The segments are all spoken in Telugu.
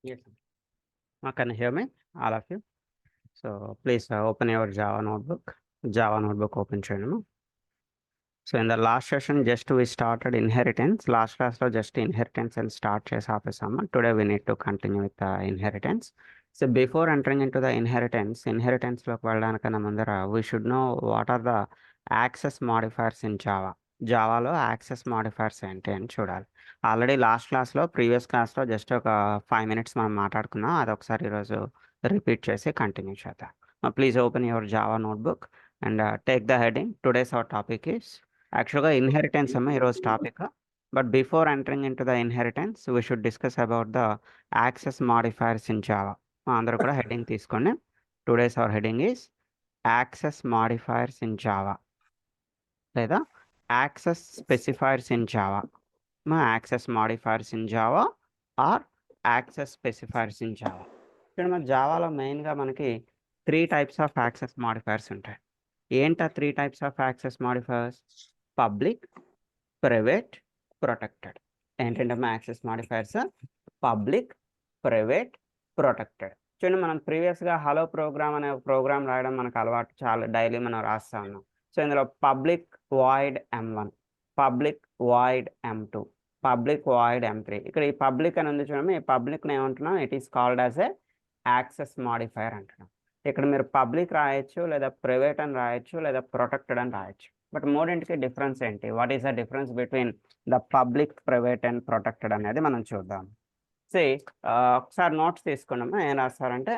Yes. Can you hear me, all of you? So please open your Java notebook. Java notebook open cheyanu. So in the last session, just we started inheritance. Last class lo just inheritance and start chesi ఆపేసాము. Today we need to continue with the inheritance. So before entering into the inheritance లోకి వెళ్ళడానికన్నా ముందర we should know what are the access modifiers in Java. జావాలో యాక్సెస్ మాడిఫైర్స్ ఏంటి అని చూడాలి. ఆల్రెడీ లాస్ట్ క్లాస్లో ప్రీవియస్ క్లాస్లో జస్ట్ ఒక 5 minutes మనం మాట్లాడుకున్నాం. అది ఒకసారి ఈరోజు రిపీట్ చేసి కంటిన్యూ చేద్దాం. Please open your Java notebook and take the heading. Today's our topic is యాక్చువల్గా ఇన్హెరిటెన్స్ అమ్మ ఈరోజు టాపిక్. But before entering into the inheritance we should discuss about the access modifiers in Java. అందరూ కూడా హెడింగ్ తీసుకోండి. Today's our heading is access modifiers in Java లేదా access specifiers in Java. Access modifiers in Java or access specifiers in Java. ఇక్కడ మన జావాలో మెయిన్గా మనకి 3 types ఆఫ్ యాక్సెస్ మాడిఫైర్స్ ఉంటాయి. ఏంటా 3 types of access modifiers? Public, private, protected. ఏంటంటే access modifiers public, private, protected. చూడండి, మనం ప్రీవియస్గా హలో ప్రోగ్రామ్ అనే ప్రోగ్రామ్ రాయడం మనకు అలవాటు, చాలా డైలీ మనం రాస్తా ఉన్నాం. సో ఇందులో public void M1, public void M2, public void M3. ఇక్కడ ఈ పబ్లిక్ అని ఉంది చూడండి, ఈ పబ్లిక్ని ఏమంటున్నాం? It is called as a access modifier అంటున్నాం. ఇక్కడ మీరు పబ్లిక్ రాయొచ్చు, లేదా ప్రైవేట్ అని రాయొచ్చు, లేదా ప్రొటెక్టెడ్ అని రాయొచ్చు. బట్ మూడింటికి డిఫరెన్స్ ఏంటి? What is the difference between the public, private and protected అనేది మనం చూద్దాం. ఒకసారి నోట్స్ తీసుకున్నాము. ఏం రాస్తారంటే,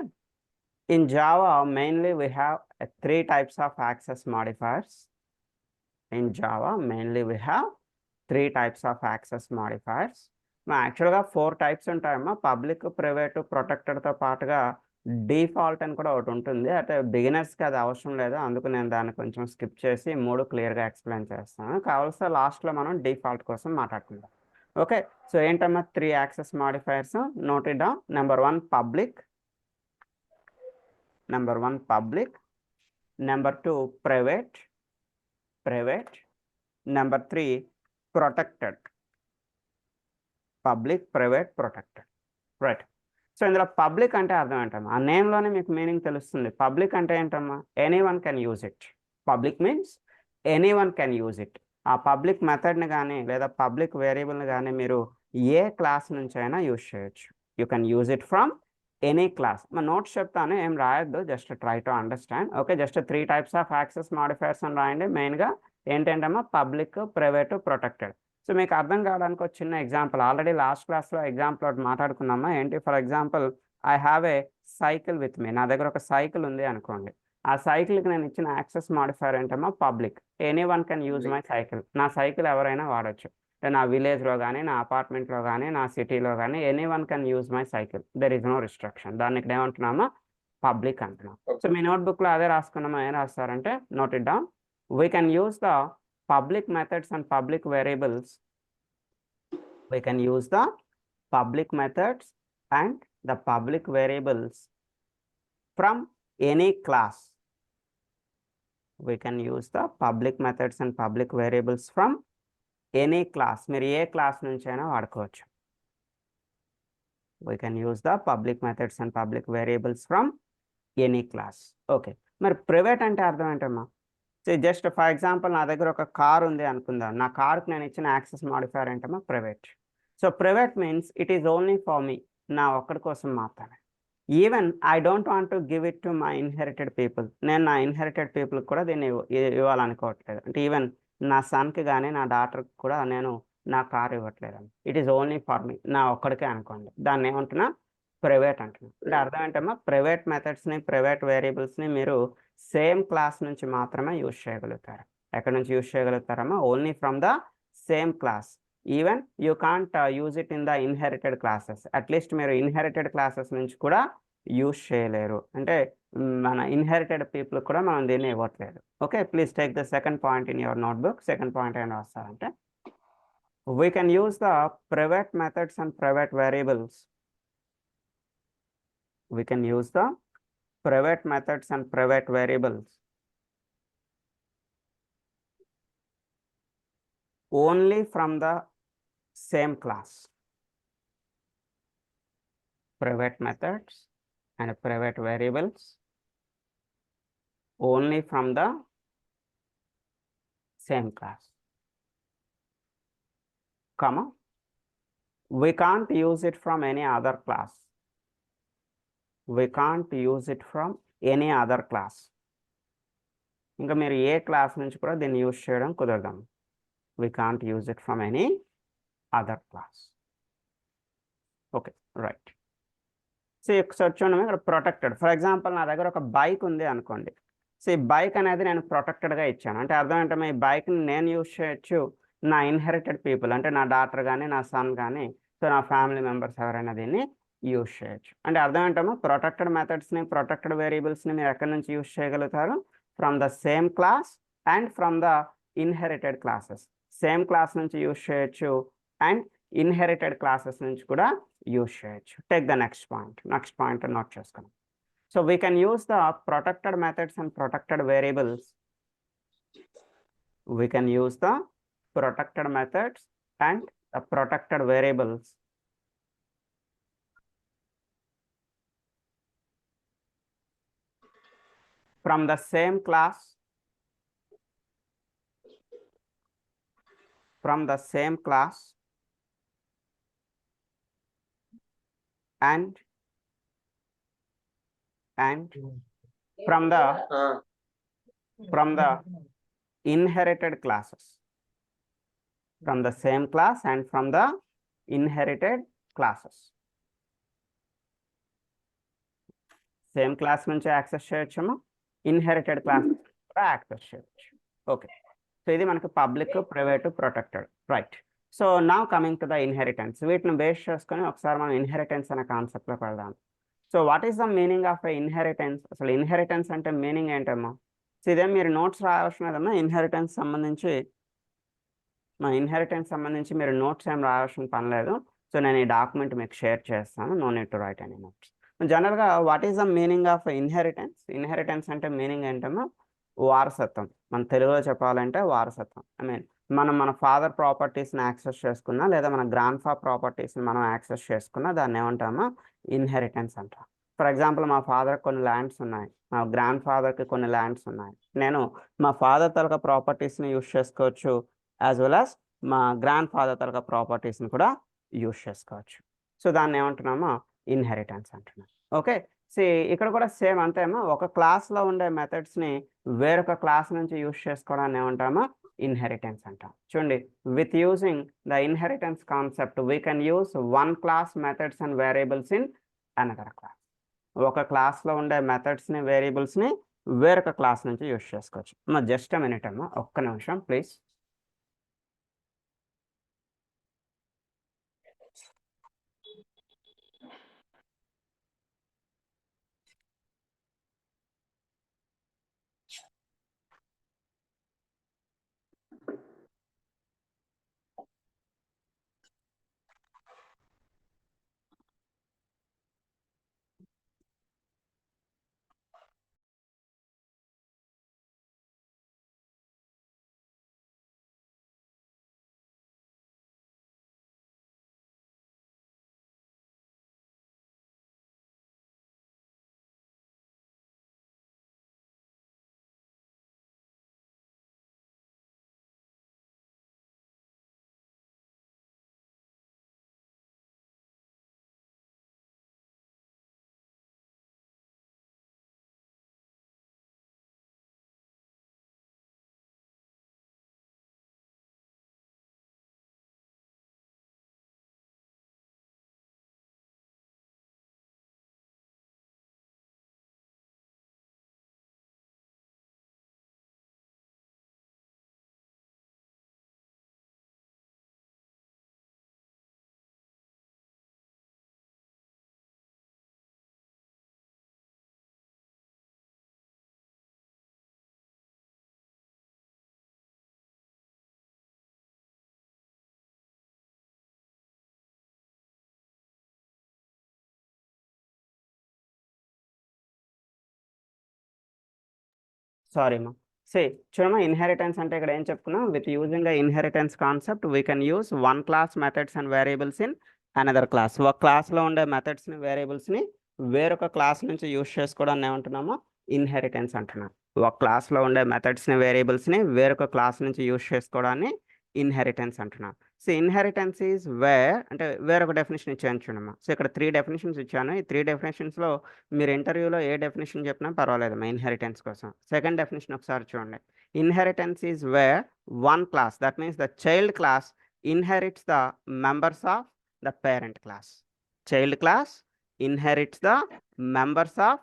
in Java mainly we have 3 types of access modifiers. In Java mainly we have 3 types of access modifiers. యాక్చువల్గా 4 types ఉంటాయమ్మా. పబ్లిక్, ప్రైవేట్, ప్రొటెక్టెడ్తో పాటుగా డిఫాల్ట్ అని కూడా ఒకటి ఉంటుంది. అంటే బిగినర్స్కి అది అవసరం లేదు, అందుకు నేను దాన్ని కొంచెం స్కిప్ చేసి 3 క్లియర్గా ఎక్స్ప్లెయిన్ చేస్తాను. కావాల్సిన లాస్ట్లో మనం డిఫాల్ట్ కోసం మాట్లాడుకుందాం. ఓకే, సో ఏంటమ్మా 3 access modifiers? Note it down. Number 1 public, number 1 public, number 2 private, private, number 3 protected. Public, private, protected. Right. So ఇందులో పబ్లిక్ అంటే అర్థం ఏంటమ్మా? ఆ నేమ్లోనే మీకు మీనింగ్ తెలుస్తుంది. పబ్లిక్ అంటే ఏంటమ్మా? Any one can use it. Public means any one can use it. ఆ పబ్లిక్ మెథడ్ని కానీ లేదా పబ్లిక్ వేరియబుల్ని కానీ మీరు ఏ క్లాస్ నుంచి అయినా యూజ్ చేయొచ్చు. You can use it from any class. మా నోట్స్ చెప్తాను, ఏం రాయొద్దు, just try to understand. Okay, just 3 types of access modifiers అని రాయండి. మెయిన్గా ఏంటంటమ్మా? Public, private, protected. సో మీకు అర్థం కావడానికి ఒక చిన్న ఎగ్జాంపుల్, ఆల్రెడీ లాస్ట్ క్లాస్లో ఎగ్జాంపుల్ ఒకటి మాట్లాడుకున్నామా. ఏంటి? For example, I have a cycle with me. నా దగ్గర ఒక సైకిల్ ఉంది అనుకోండి. ఆ సైకిల్కి నేను ఇచ్చిన యాక్సెస్ మాడిఫైర్ ఏంటమ్మా? Public. Any one can use my cycle. నా సైకిల్ ఎవరైనా వాడచ్చు. నా విలేజ్లో కానీ, నా అపార్ట్మెంట్లో కానీ, నా సిటీలో కానీ any one can use my cycle. There is no restriction. దాన్ని ఇక్కడ ఏమంటున్నామా? పబ్లిక్ అంటున్నాం. సో మీ నోట్బుక్లో అదే రాసుకున్నామా. ఏం రాస్తారంటే, note it down. We can use the public methods and public variables. We can use the public methods and the public variables from any class. We can use the public methods and public variables from any class. మీరు ఏ క్లాస్ నుంచి అయినా వాడుకోవచ్చు. We can use the public methods and public variables from any class. Okay, మరి ప్రైవేట్ అంటే అర్థం ఏంటమ్మా? సో జస్ట్ ఫర్ ఎగ్జాంపుల్, నా దగ్గర ఒక కార్ ఉంది అనుకుందాం. నా కార్కి నేను ఇచ్చిన యాక్సెస్ మాడిఫైర్ ఏంటమ్మా? Private. So private means it is only for me, నా ఒక్కడి కోసం మాత్రమే. Even I don't want to give it to my inherited people. నేను నా ఇన్హెరిటెడ్ పీపుల్కి కూడా దీన్ని ఇవ్వాలనుకోవట్లేదు. అంటే ఈవెన్ నా సన్కి కానీ నా డాటర్కి కూడా నేను నా కార్ ఇవ్వట్లేదు. It is only for me, నా ఒక్కడికే అనుకోండి. దాన్ని ఏమంటున్నా? ప్రైవేట్ అంటున్నాం. అంటే అర్థం ఏంటమ్మా? ప్రైవేట్ మెథడ్స్ని, ప్రైవేట్ వేరియబుల్స్ని మీరు సేమ్ క్లాస్ నుంచి మాత్రమే యూజ్ చేయగలుగుతారు. ఎక్కడి నుంచి యూజ్ చేయగలుగుతారమ్మా? Only from the same class. Even you can't use it in the inherited classes. At least మీరు ఇన్హెరిటెడ్ క్లాసెస్ నుంచి కూడా యూజ్ చేయలేరు. అంటే మన ఇన్హెరిటెడ్ పీపుల్ కూడా మనం దీన్ని ఇవ్వట్లేదు. Okay, please take the second point in your notebook. Second point ఏం రాస్తారంటే, we can use the private methods and private variables. We can use the private methods and private variables only from the same class. private methods and private variables only from the same class, comma, we can't use it from any other class. We can't use it from any other class. ఇంకా మీరు ఏ క్లాస్ నుంచి కూడా దీన్ని యూజ్ చేయడం కుదరదాం. We can't use it from any other class. Okay, right. So ఒకసారి చూడండి, ఇక్కడ ప్రొటెక్టెడ్. ఫర్ ఎగ్జాంపుల్ నా దగ్గర ఒక బైక్ ఉంది అనుకోండి. సో ఈ బైక్ అనేది నేను ప్రొటెక్టెడ్గా ఇచ్చాను. అంటే అర్థం ఏంటంటే ఈ బైక్ని నేను యూజ్ చేయొచ్చు, నా ఇన్హెరిటెడ్ పీపుల్ అంటే నా డాటర్ కానీ నా సన్ కానీ, సో నా ఫ్యామిలీ మెంబర్స్ ఎవరైనా దీన్ని యూజ్ చేయొచ్చు. అంటే అర్థం ఏంటమ్మా, ప్రొటెక్టెడ్ మెథడ్స్ని ప్రొటెక్టెడ్ వేరియబుల్స్ని మీరు ఎక్కడి నుంచి యూజ్ చేయగలుగుతారు? From the same class and from the inherited classes. Same class నుంచి యూజ్ చేయొచ్చు అండ్ ఇన్హెరిటెడ్ క్లాసెస్ నుంచి కూడా యూజ్ చేయొచ్చు. Take the next point note చేసుకున్నాం. So we can use the protected methods and protected variables. We can use the protected methods and the protected variables from the same class, and from the inherited classes. From the same class and from the inherited classes. Same class నుంచి యాక్సెస్ చేయొచ్చమ్మా, ఇన్హెరిటెడ్ క్లాస్ కూడా యాక్సెస్ చేయొచ్చు. ఓకే, సో ఇది మనకు public, private, protected, right. So now coming to the inheritance. వీటిని బేస్ చేసుకొని ఒకసారి మనం ఇన్హెరిటెన్స్ అనే కాన్సెప్ట్లోకి వెళ్దాం. So what is the meaning of a inheritance? అసలు ఇన్హెరిటెన్స్ అంటే మీనింగ్ ఏంటమ్మా? సో ఇదే మీరు నోట్స్ రావాల్సినదమ్మా. ఇన్హెరిటెన్స్ సంబంధించి మీరు నోట్స్ ఏం రావాల్సిన పని లేదు. సో నేను ఈ డాక్యుమెంట్ మీకు షేర్ చేస్తాను. No need to write any notes. జనరల్గా what is the meaning of inheritance? Inheritance అంటే మీనింగ్ ఏంటమ్మా? వారసత్వం. మన తెలుగులో చెప్పాలంటే వారసత్వం. ఐ మీన్ మన ఫాదర్ ప్రాపర్టీస్ని యాక్సెస్ చేసుకున్నా లేదా మన గ్రాండ్ ఫాదర్ ప్రాపర్టీస్ని మనం యాక్సెస్ చేసుకున్నా దాన్ని ఏమంటామా? ఇన్హెరిటెన్స్ అంటాం. ఫర్ ఎగ్జాంపుల్ మా ఫాదర్కి కొన్ని ల్యాండ్స్ ఉన్నాయి, మా గ్రాండ్ ఫాదర్కి కొన్ని ల్యాండ్స్ ఉన్నాయి. నేను మా ఫాదర్ తరగ ప్రాపర్టీస్ని యూజ్ చేసుకోవచ్చు, యాజ్ వెల్ యాజ్ మా గ్రాండ్ ఫాదర్ తరగ ప్రాపర్టీస్ని కూడా యూజ్ చేసుకోవచ్చు. సో దాన్ని ఏమంటున్నామో ఇన్హెరిటెన్స్ అంటున్నాం. ఓకే, సో ఇక్కడ కూడా సేమ్ అంతేమో, ఒక క్లాస్లో ఉండే మెథడ్స్ని వేరొక క్లాస్ నుంచి యూజ్ చేసుకోవడాన్ని ఏమంటామో ఇన్హెరిటెన్స్ అంటాం. చూడండి, with using the inheritance concept we can use one class methods and variables in another class. ఒక క్లాస్లో ఉండే మెథడ్స్ని, వేరియబుల్స్ని వేరొక క్లాస్ నుంచి యూజ్ చేసుకోవచ్చు. జస్ట్ అ మినిట్ అమ్మా, ఒక్క నిమిషం ప్లీజ్. సారీ మా, చూడమ్మా, ఇన్హెరిటెన్స్ అంటే ఇక్కడ ఏం చెప్పుకున్నాం? With using the inheritance concept we can use one class methods and variables in another class. ఒక క్లాస్లో ఉండే మెథడ్స్ని వేరియబుల్స్ని వేరొక క్లాస్ నుంచి యూస్ చేసుకోవడాన్ని ఏమంటున్నామో ఇన్హెరిటెన్స్ అంటున్నాం. ఒక క్లాస్లో ఉండే మెథడ్స్ని వేరియబుల్స్ని వేరొక క్లాస్ నుంచి యూస్ చేసుకోవడాన్ని ఇన్హెరిటెన్స్ అంటున్నాం. సో ఇన్హెరిటెన్స్ ఈజ్ అంటే వేరొక డెఫినేషన్ ఇచ్చాను చూడమ్మా. సో ఇక్కడ 3 డెఫినేషన్స్ ఇచ్చాను. ఈ 3 డెఫినేషన్స్లో మీరు ఇంటర్వ్యూలో ఏ డెఫినేషన్ చెప్పినా పర్వాలేదు మా ఇన్హెరిటెన్స్ కోసం. సెకండ్ డెఫినేషన్ ఒకసారి చూడండి. Inheritance is where one class, that means the child class inherits the members of the parent class. Child class inherits the members of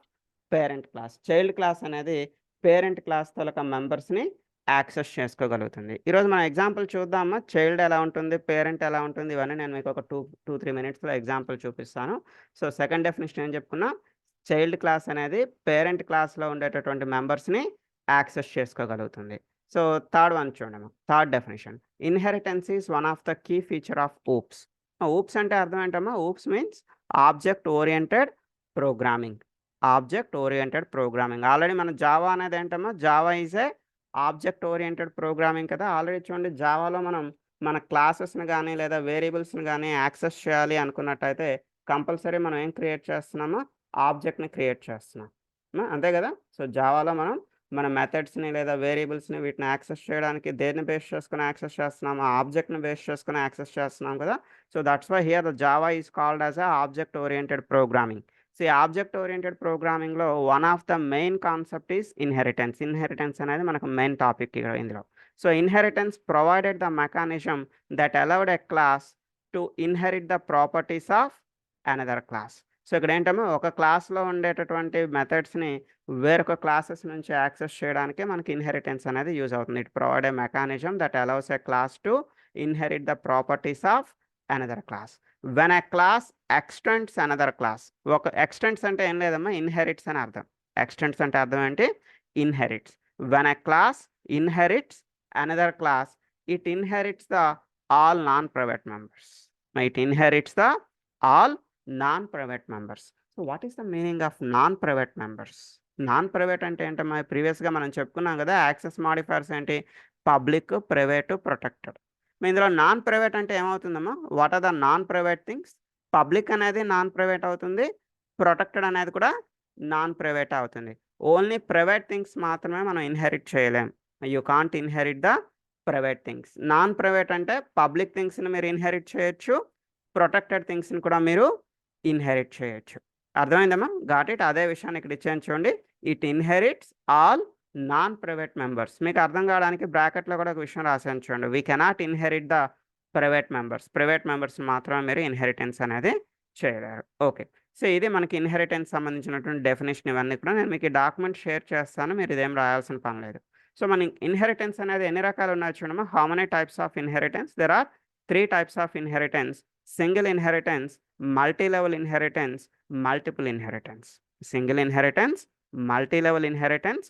parent class. Child class అనేది పేరెంట్ క్లాస్ తాలూకా మెంబర్స్ని యాక్సెస్ చేసుకోగలుగుతుంది. ఈరోజు మనం ఎగ్జాంపుల్ చూద్దామా, చైల్డ్ ఎలా ఉంటుంది, పేరెంట్ ఎలా ఉంటుంది, ఇవన్నీ నేను మీకు ఒక 2-3 మినిట్స్లో ఎగ్జాంపుల్ చూపిస్తాను. సో సెకండ్ డెఫినేషన్ ఏం చెప్పుకున్నా, చైల్డ్ క్లాస్ అనేది పేరెంట్ క్లాస్లో ఉండేటటువంటి మెంబర్స్ని యాక్సెస్ చేసుకోగలుగుతుంది. సో థర్డ్ వన్ చూడము, third definition, inheritance is one of the key feature of oops. Oops అంటే అర్థం ఏంటమ్మా, oops means object oriented programming. Object oriented programming. Already మన జావా అనేది ఏంటమ్మా, Java is a object oriented programming కదా. ఆల్రెడీ చూడండి జావాలో మనం మన క్లాసెస్ని కానీ లేదా వేరియబుల్స్ని కానీ యాక్సెస్ చేయాలి అనుకున్నట్టయితే కంపల్సరీ మనం ఏం క్రియేట్ చేస్తున్నామో ఆబ్జెక్ట్ని క్రియేట్ చేస్తున్నాం, అంతే కదా. సో జావాలో మనం మన మెథడ్స్ని లేదా వేరియబుల్స్ని వీటిని యాక్సెస్ చేయడానికి దేన్ని బేస్ చేసుకుని యాక్సెస్ చేస్తున్నాము, ఆబ్జెక్ట్ని బేస్ చేసుకుని యాక్సెస్ చేస్తున్నాం కదా. So that's why here the Java is called as a object oriented programming. So ఈ ఆబ్జెక్ట్ ఓరియంటెడ్ ప్రోగ్రామింగ్లో one of the main concept is inheritance. Inheritance అనేది మనకు మెయిన్ టాపిక్ ఇందులో. So inheritance provided the mechanism that allowed a class to inherit the properties of another class. So ఇక్కడ ఏంటమ్మా, ఒక క్లాస్లో ఉండేటటువంటి మెథడ్స్ని వేరొక క్లాసెస్ నుంచి యాక్సెస్ చేయడానికి మనకి ఇన్హెరిటెన్స్ అనేది యూజ్ అవుతుంది. It provide a mechanism that allows a class to inherit the properties of another class. When a class extends another class. ఒక ఎక్స్టెండ్స్ అంటే ఏం లేదమ్మా, ఇన్హెరిట్స్ అని అర్థం. ఎక్స్టెండ్స్ అంటే అర్థం ఏంటి, inherits. When a class inherits another class, it inherits the all non private members. It inherits the all non-private members. So what is the meaning of non-private members? Non-private అంటే ఏంటమ్మా, ప్రీవియస్గా మనం చెప్పుకున్నాం కదా, యాక్సెస్ మాడిఫైర్స్ ఏంటి, పబ్లిక్, ప్రైవేట్, ప్రొటెక్టెడ్. ఇందులో నాన్ ప్రైవేట్ అంటే ఏమవుతుందమ్మా, what are the non private things? Public అనేది నాన్ ప్రైవేట్ అవుతుంది, ప్రొటెక్టెడ్ అనేది కూడా నాన్ ప్రైవేట్ అవుతుంది. ఓన్లీ ప్రైవేట్ థింగ్స్ మాత్రమే మనం ఇన్హెరిట్ చేయలేం. You can't inherit the private things. Non private అంటే పబ్లిక్ థింగ్స్ని మీరు ఇన్హెరిట్ చేయొచ్చు, ప్రొటెక్టెడ్ థింగ్స్ని కూడా మీరు ఇన్హెరిట్ చేయొచ్చు. అర్థమైందమ్మా, గాట్ ఇట్. అదే విషయాన్ని ఇక్కడ ఇచ్చాను చూడండి, it inherits all non private members. మీకు అర్థం కావడానికి బ్రాకెట్లో కూడా ఒక విషయం రాశాను చూడండి, we cannot inherit the private members. Private members మాత్రమే మీరు ఇన్హెరిటెన్స్ అనేది చేయలేరు. ఓకే, సో ఇది మనకి ఇన్హెరిటెన్స్ సంబంధించినటువంటి డెఫినేషన్. ఇవన్నీ కూడా నేను మీకు ఈ డాక్యుమెంట్ షేర్ చేస్తాను, మీరు ఇదేం రాయాల్సిన పని లేదు. సో మన ఇన్హెరిటెన్స్ అనేది ఎన్ని రకాలు ఉన్నాయి చూడమ్మా. How many types of inheritance? There are 3 types of inheritance: single inheritance, multi-level inheritance, multiple inheritance. Single inheritance, multi-level inheritance,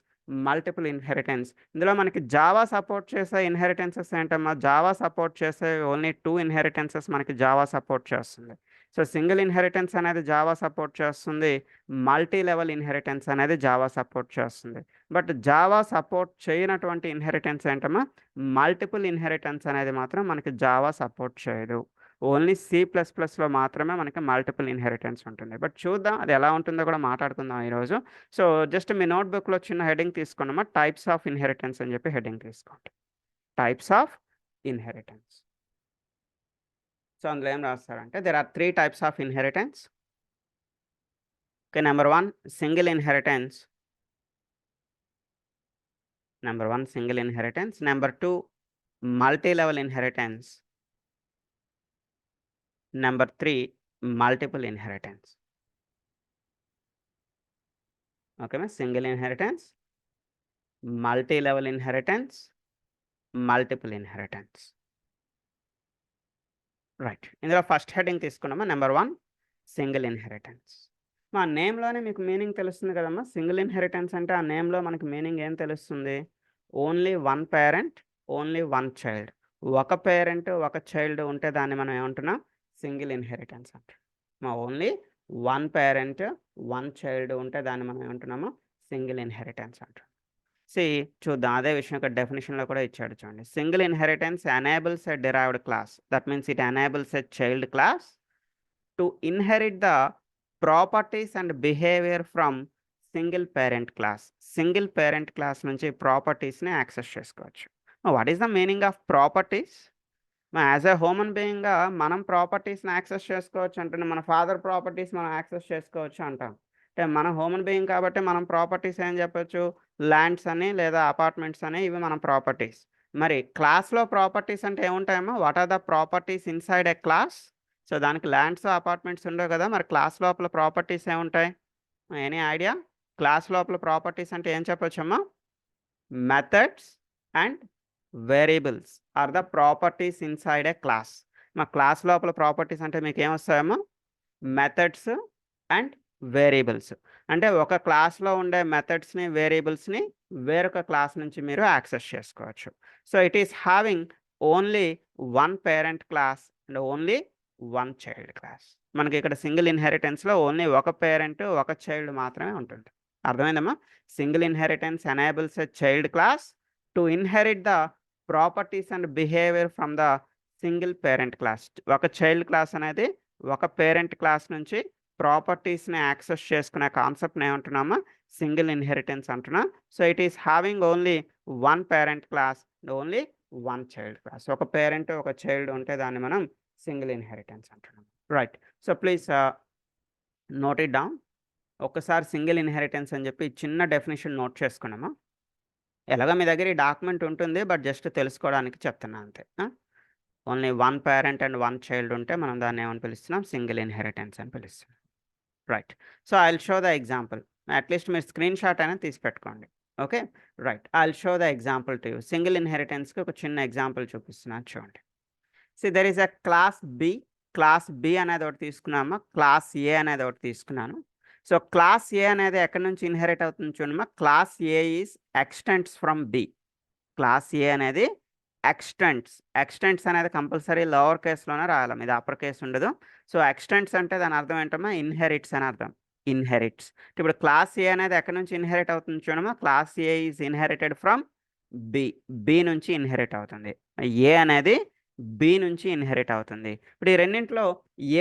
multiple inheritance. ఇందులో మనకి జావా సపోర్ట్ చేసే ఇన్హెరిటెన్సెస్ ఏంటమ్మా, జావా సపోర్ట్ చేసే ఓన్లీ 2 ఇన్హెరిటెన్సెస్ మనకి జావా సపోర్ట్ చేస్తుంది. సో సింగిల్ ఇన్హెరిటెన్స్ అనేది జావా సపోర్ట్ చేస్తుంది, మల్టీ లెవెల్ ఇన్హెరిటెన్స్ అనేది జావా సపోర్ట్ చేస్తుంది. బట్ జావా సపోర్ట్ చేయనటువంటి ఇన్హెరిటెన్స్ ఏంటమ్మా, మల్టిపుల్ ఇన్హెరిటెన్స్ అనేది మాత్రం మనకి జావా సపోర్ట్ చేయదు. ఓన్లీ C++లో మాత్రమే మనకి మల్టిపుల్ ఇన్హెరిటెన్స్ ఉంటుంది. బట్ చూద్దాం అది ఎలా ఉంటుందో కూడా మాట్లాడుకుందాం ఈరోజు. సో జస్ట్ మీ నోట్బుక్లో చిన్న హెడింగ్ తీసుకున్నామా, టైప్స్ ఆఫ్ ఇన్హెరిటెన్స్ అని చెప్పి హెడింగ్ తీసుకోండి, టైప్స్ ఆఫ్ ఇన్హెరిటెన్స్. సో అందులో ఏం రాస్తారంటే there are 3 types of inheritance. Okay, number 1 single inheritance. Number 1 single inheritance. Number 2 multi level inheritance. Number 3 multiple inheritance. ఓకేనా, single inheritance, multi level inheritance, multiple inheritance. Right, ఇందులో ఫస్ట్ హెడింగ్ తీసుకున్నామా, నెంబర్ 1 సింగిల్ ఇన్హెరిటెన్స్. మా నేమ్లోనే మీకు మీనింగ్ తెలుస్తుంది కదమ్మా. సింగిల్ ఇన్హెరిటెన్స్ అంటే ఆ నేమ్లో మనకి మీనింగ్ ఏం తెలుస్తుంది, ఓన్లీ 1 పేరెంట్, ఓన్లీ 1 చైల్డ్. ఒక పేరెంట్ ఒక చైల్డ్ ఉంటే దాన్ని మనం ఏమంటున్నాం, సింగిల్ ఇన్హెరిటెన్స్ అంటాం. మా ఓన్లీ 1 పేరెంట్ 1 చైల్డ్ ఉంటే దాన్ని మనం ఏమంటున్నాము, సింగిల్ ఇన్హెరిటెన్స్ అంటాం. చూద్దాం అదే విషయం ఇక్కడ డెఫినేషన్లో కూడా ఇచ్చాడు చూడండి. Single inheritance enables a derived class, that means it enables a child class to inherit the properties and behaviour from single parent class. Single parent class నుంచి ప్రాపర్టీస్ని యాక్సెస్ చేసుకోవచ్చు. What is the meaning of properties? As a human బీయింగ్గా మనం ప్రాపర్టీస్ని యాక్సెస్ చేసుకోవచ్చు అంటే మన ఫాదర్ ప్రాపర్టీస్ మనం యాక్సెస్ చేసుకోవచ్చు అంటాం. అంటే మన హ్యూమన్ బీయింగ్ కాబట్టి మనం ప్రాపర్టీస్ ఏం చెప్పొచ్చు, ల్యాండ్స్ అని లేదా అపార్ట్మెంట్స్ అని, ఇవి మన ప్రాపర్టీస్. మరి క్లాస్లో ప్రాపర్టీస్ అంటే ఏముంటాయేమో, what are the properties inside a class? So దానికి ల్యాండ్స్ అపార్ట్మెంట్స్ ఉండవు కదా, మరి క్లాస్ లోపల ప్రాపర్టీస్ ఏముంటాయి? Any idea? క్లాస్ లోపల ప్రాపర్టీస్ అంటే ఏం చెప్పొచ్చమ్మా? Methods and variables are the properties inside a class. మా క్లాస్ లోపల ప్రాపర్టీస్ అంటే మీకు ఏమొస్తాయేమో, మెథడ్స్ అండ్ వేరియబుల్స్. అంటే ఒక క్లాస్లో ఉండే మెథడ్స్ని వేరియబుల్స్ని వేరొక క్లాస్ నుంచి మీరు యాక్సెస్ చేసుకోవచ్చు. So it is having only one parent class and only one child class. మనకి ఇక్కడ సింగిల్ ఇన్హెరిటెన్స్లో ఓన్లీ ఒక పేరెంట్ ఒక చైల్డ్ మాత్రమే ఉంటుంది. అర్థమైందమ్మా? Single inheritance enables a child class to inherit the properties and behaviour from the single parent class. ఒక చైల్డ్ క్లాస్ అనేది ఒక పేరెంట్ క్లాస్ నుంచి ప్రాపర్టీస్ని యాక్సెస్ చేసుకునే కాన్సెప్ట్ని ఏమంటున్నామా? సింగిల్ ఇన్హెరిటెన్స్ అంటున్నాం. So it is having only one parent class and only one child class. ఒక పేరెంట్ ఒక చైల్డ్ ఉంటే దాన్ని మనం సింగిల్ ఇన్హెరిటెన్స్ అంటున్నాం. Right. So please note it down. ఒక్కసారి సింగిల్ ఇన్హెరిటెన్స్ అని చెప్పి చిన్న డెఫినేషన్ నోట్ చేసుకున్నామా? ఎలాగో మీ దగ్గర ఈ డాక్యుమెంట్ ఉంటుంది, బట్ జస్ట్ తెలుసుకోవడానికి చెప్తున్నా అంతే. Only one parent and one child ఉంటే మనం దాన్ని ఏమని పిలుస్తున్నాం? సింగిల్ ఇన్హెరిటెన్స్ అని పిలుస్తున్నాం. Right. So I will show the example. At least మీరు స్క్రీన్ షాట్ అయినా తీసి పెట్టుకోండి. Okay, right. I will show the example to you. Single ఇన్హెరిటెన్స్కి ఒక చిన్న ఎగ్జాంపుల్ చూపిస్తున్నాను, చూడండి. So there is a class B. Class B అనేది ఒకటి తీసుకున్నామా, క్లాస్ ఏ అనేది ఒకటి తీసుకున్నాను. సో క్లాస్ ఏ అనేది ఎక్కడి నుంచి ఇన్హెరిట్ అవుతుంది చూడమ్మా? Class A is extends from B. Class A అనేది ఎక్స్టెంట్స్ అనేది కంపల్సరీ లోవర్ కేసులోనే రాయాలి, ఇది అప్పర్ కేసు ఉండదు. సో ఎక్స్టెంట్స్ అంటే దాని అర్థం ఏంటమ్మా? ఇన్హెరిట్స్ అని అర్థం. ఇన్హెరిట్స్. ఇప్పుడు క్లాస్ ఏ అనేది ఎక్కడి నుంచి ఇన్హెరిట్ అవుతుంది చూడమ్మా? Class A is inherited from B. B నుంచి ఇన్హెరిట్ అవుతుంది. ఏ అనేది బి నుంచి ఇన్హెరిట్ అవుతుంది. ఇప్పుడు ఈ రెండింటిలో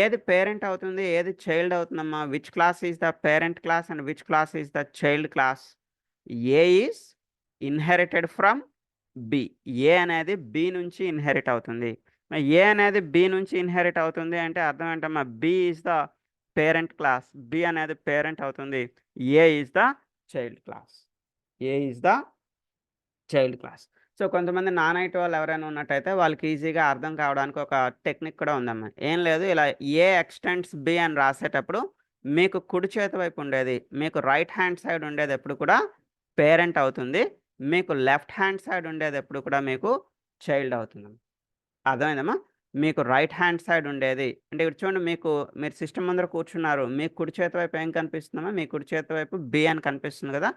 ఏది పేరెంట్ అవుతుంది, ఏది చైల్డ్ అవుతుందమ్మా? Which class is the parent class and which class is the child class? A is inherited from B. A అనేది బి నుంచి ఇన్హెరిట్ అవుతుంది. ఏ అనేది బి నుంచి ఇన్హెరిట్ అవుతుంది అంటే అర్థం ఏంటమ్మా? B is the parent class. B అనేది పేరెంట్ అవుతుంది. A is the child class. A is the child class. So కొంతమంది నాన్ ఐటీ వాళ్ళు ఎవరైనా ఉన్నట్టయితే వాళ్ళకి ఈజీగా అర్థం కావడానికి ఒక టెక్నిక్ కూడా ఉందమ్మా. ఏం లేదు, ఇలా ఏ ఎక్స్టెంట్స్ బి అని రాసేటప్పుడు మీకు కుడి చేతి వైపు ఉండేది, మీకు రైట్ హ్యాండ్ సైడ్ ఉండేది ఎప్పుడు కూడా పేరెంట్ అవుతుంది. మీకు లెఫ్ట్ హ్యాండ్ సైడ్ ఉండేది ఎప్పుడు కూడా మీకు చైల్డ్ అవుతుంది. అర్థమైందమ్మా? మీకు రైట్ హ్యాండ్ సైడ్ ఉండేది అంటే ఇప్పుడు చూడండి, మీరు సిస్టమ్ ముందర కూర్చున్నారు, మీకు కుడి చేతి వైపు ఏం కనిపిస్తుందమ్మా? మీ కుడి చేతి వైపు బి అని కనిపిస్తుంది కదా.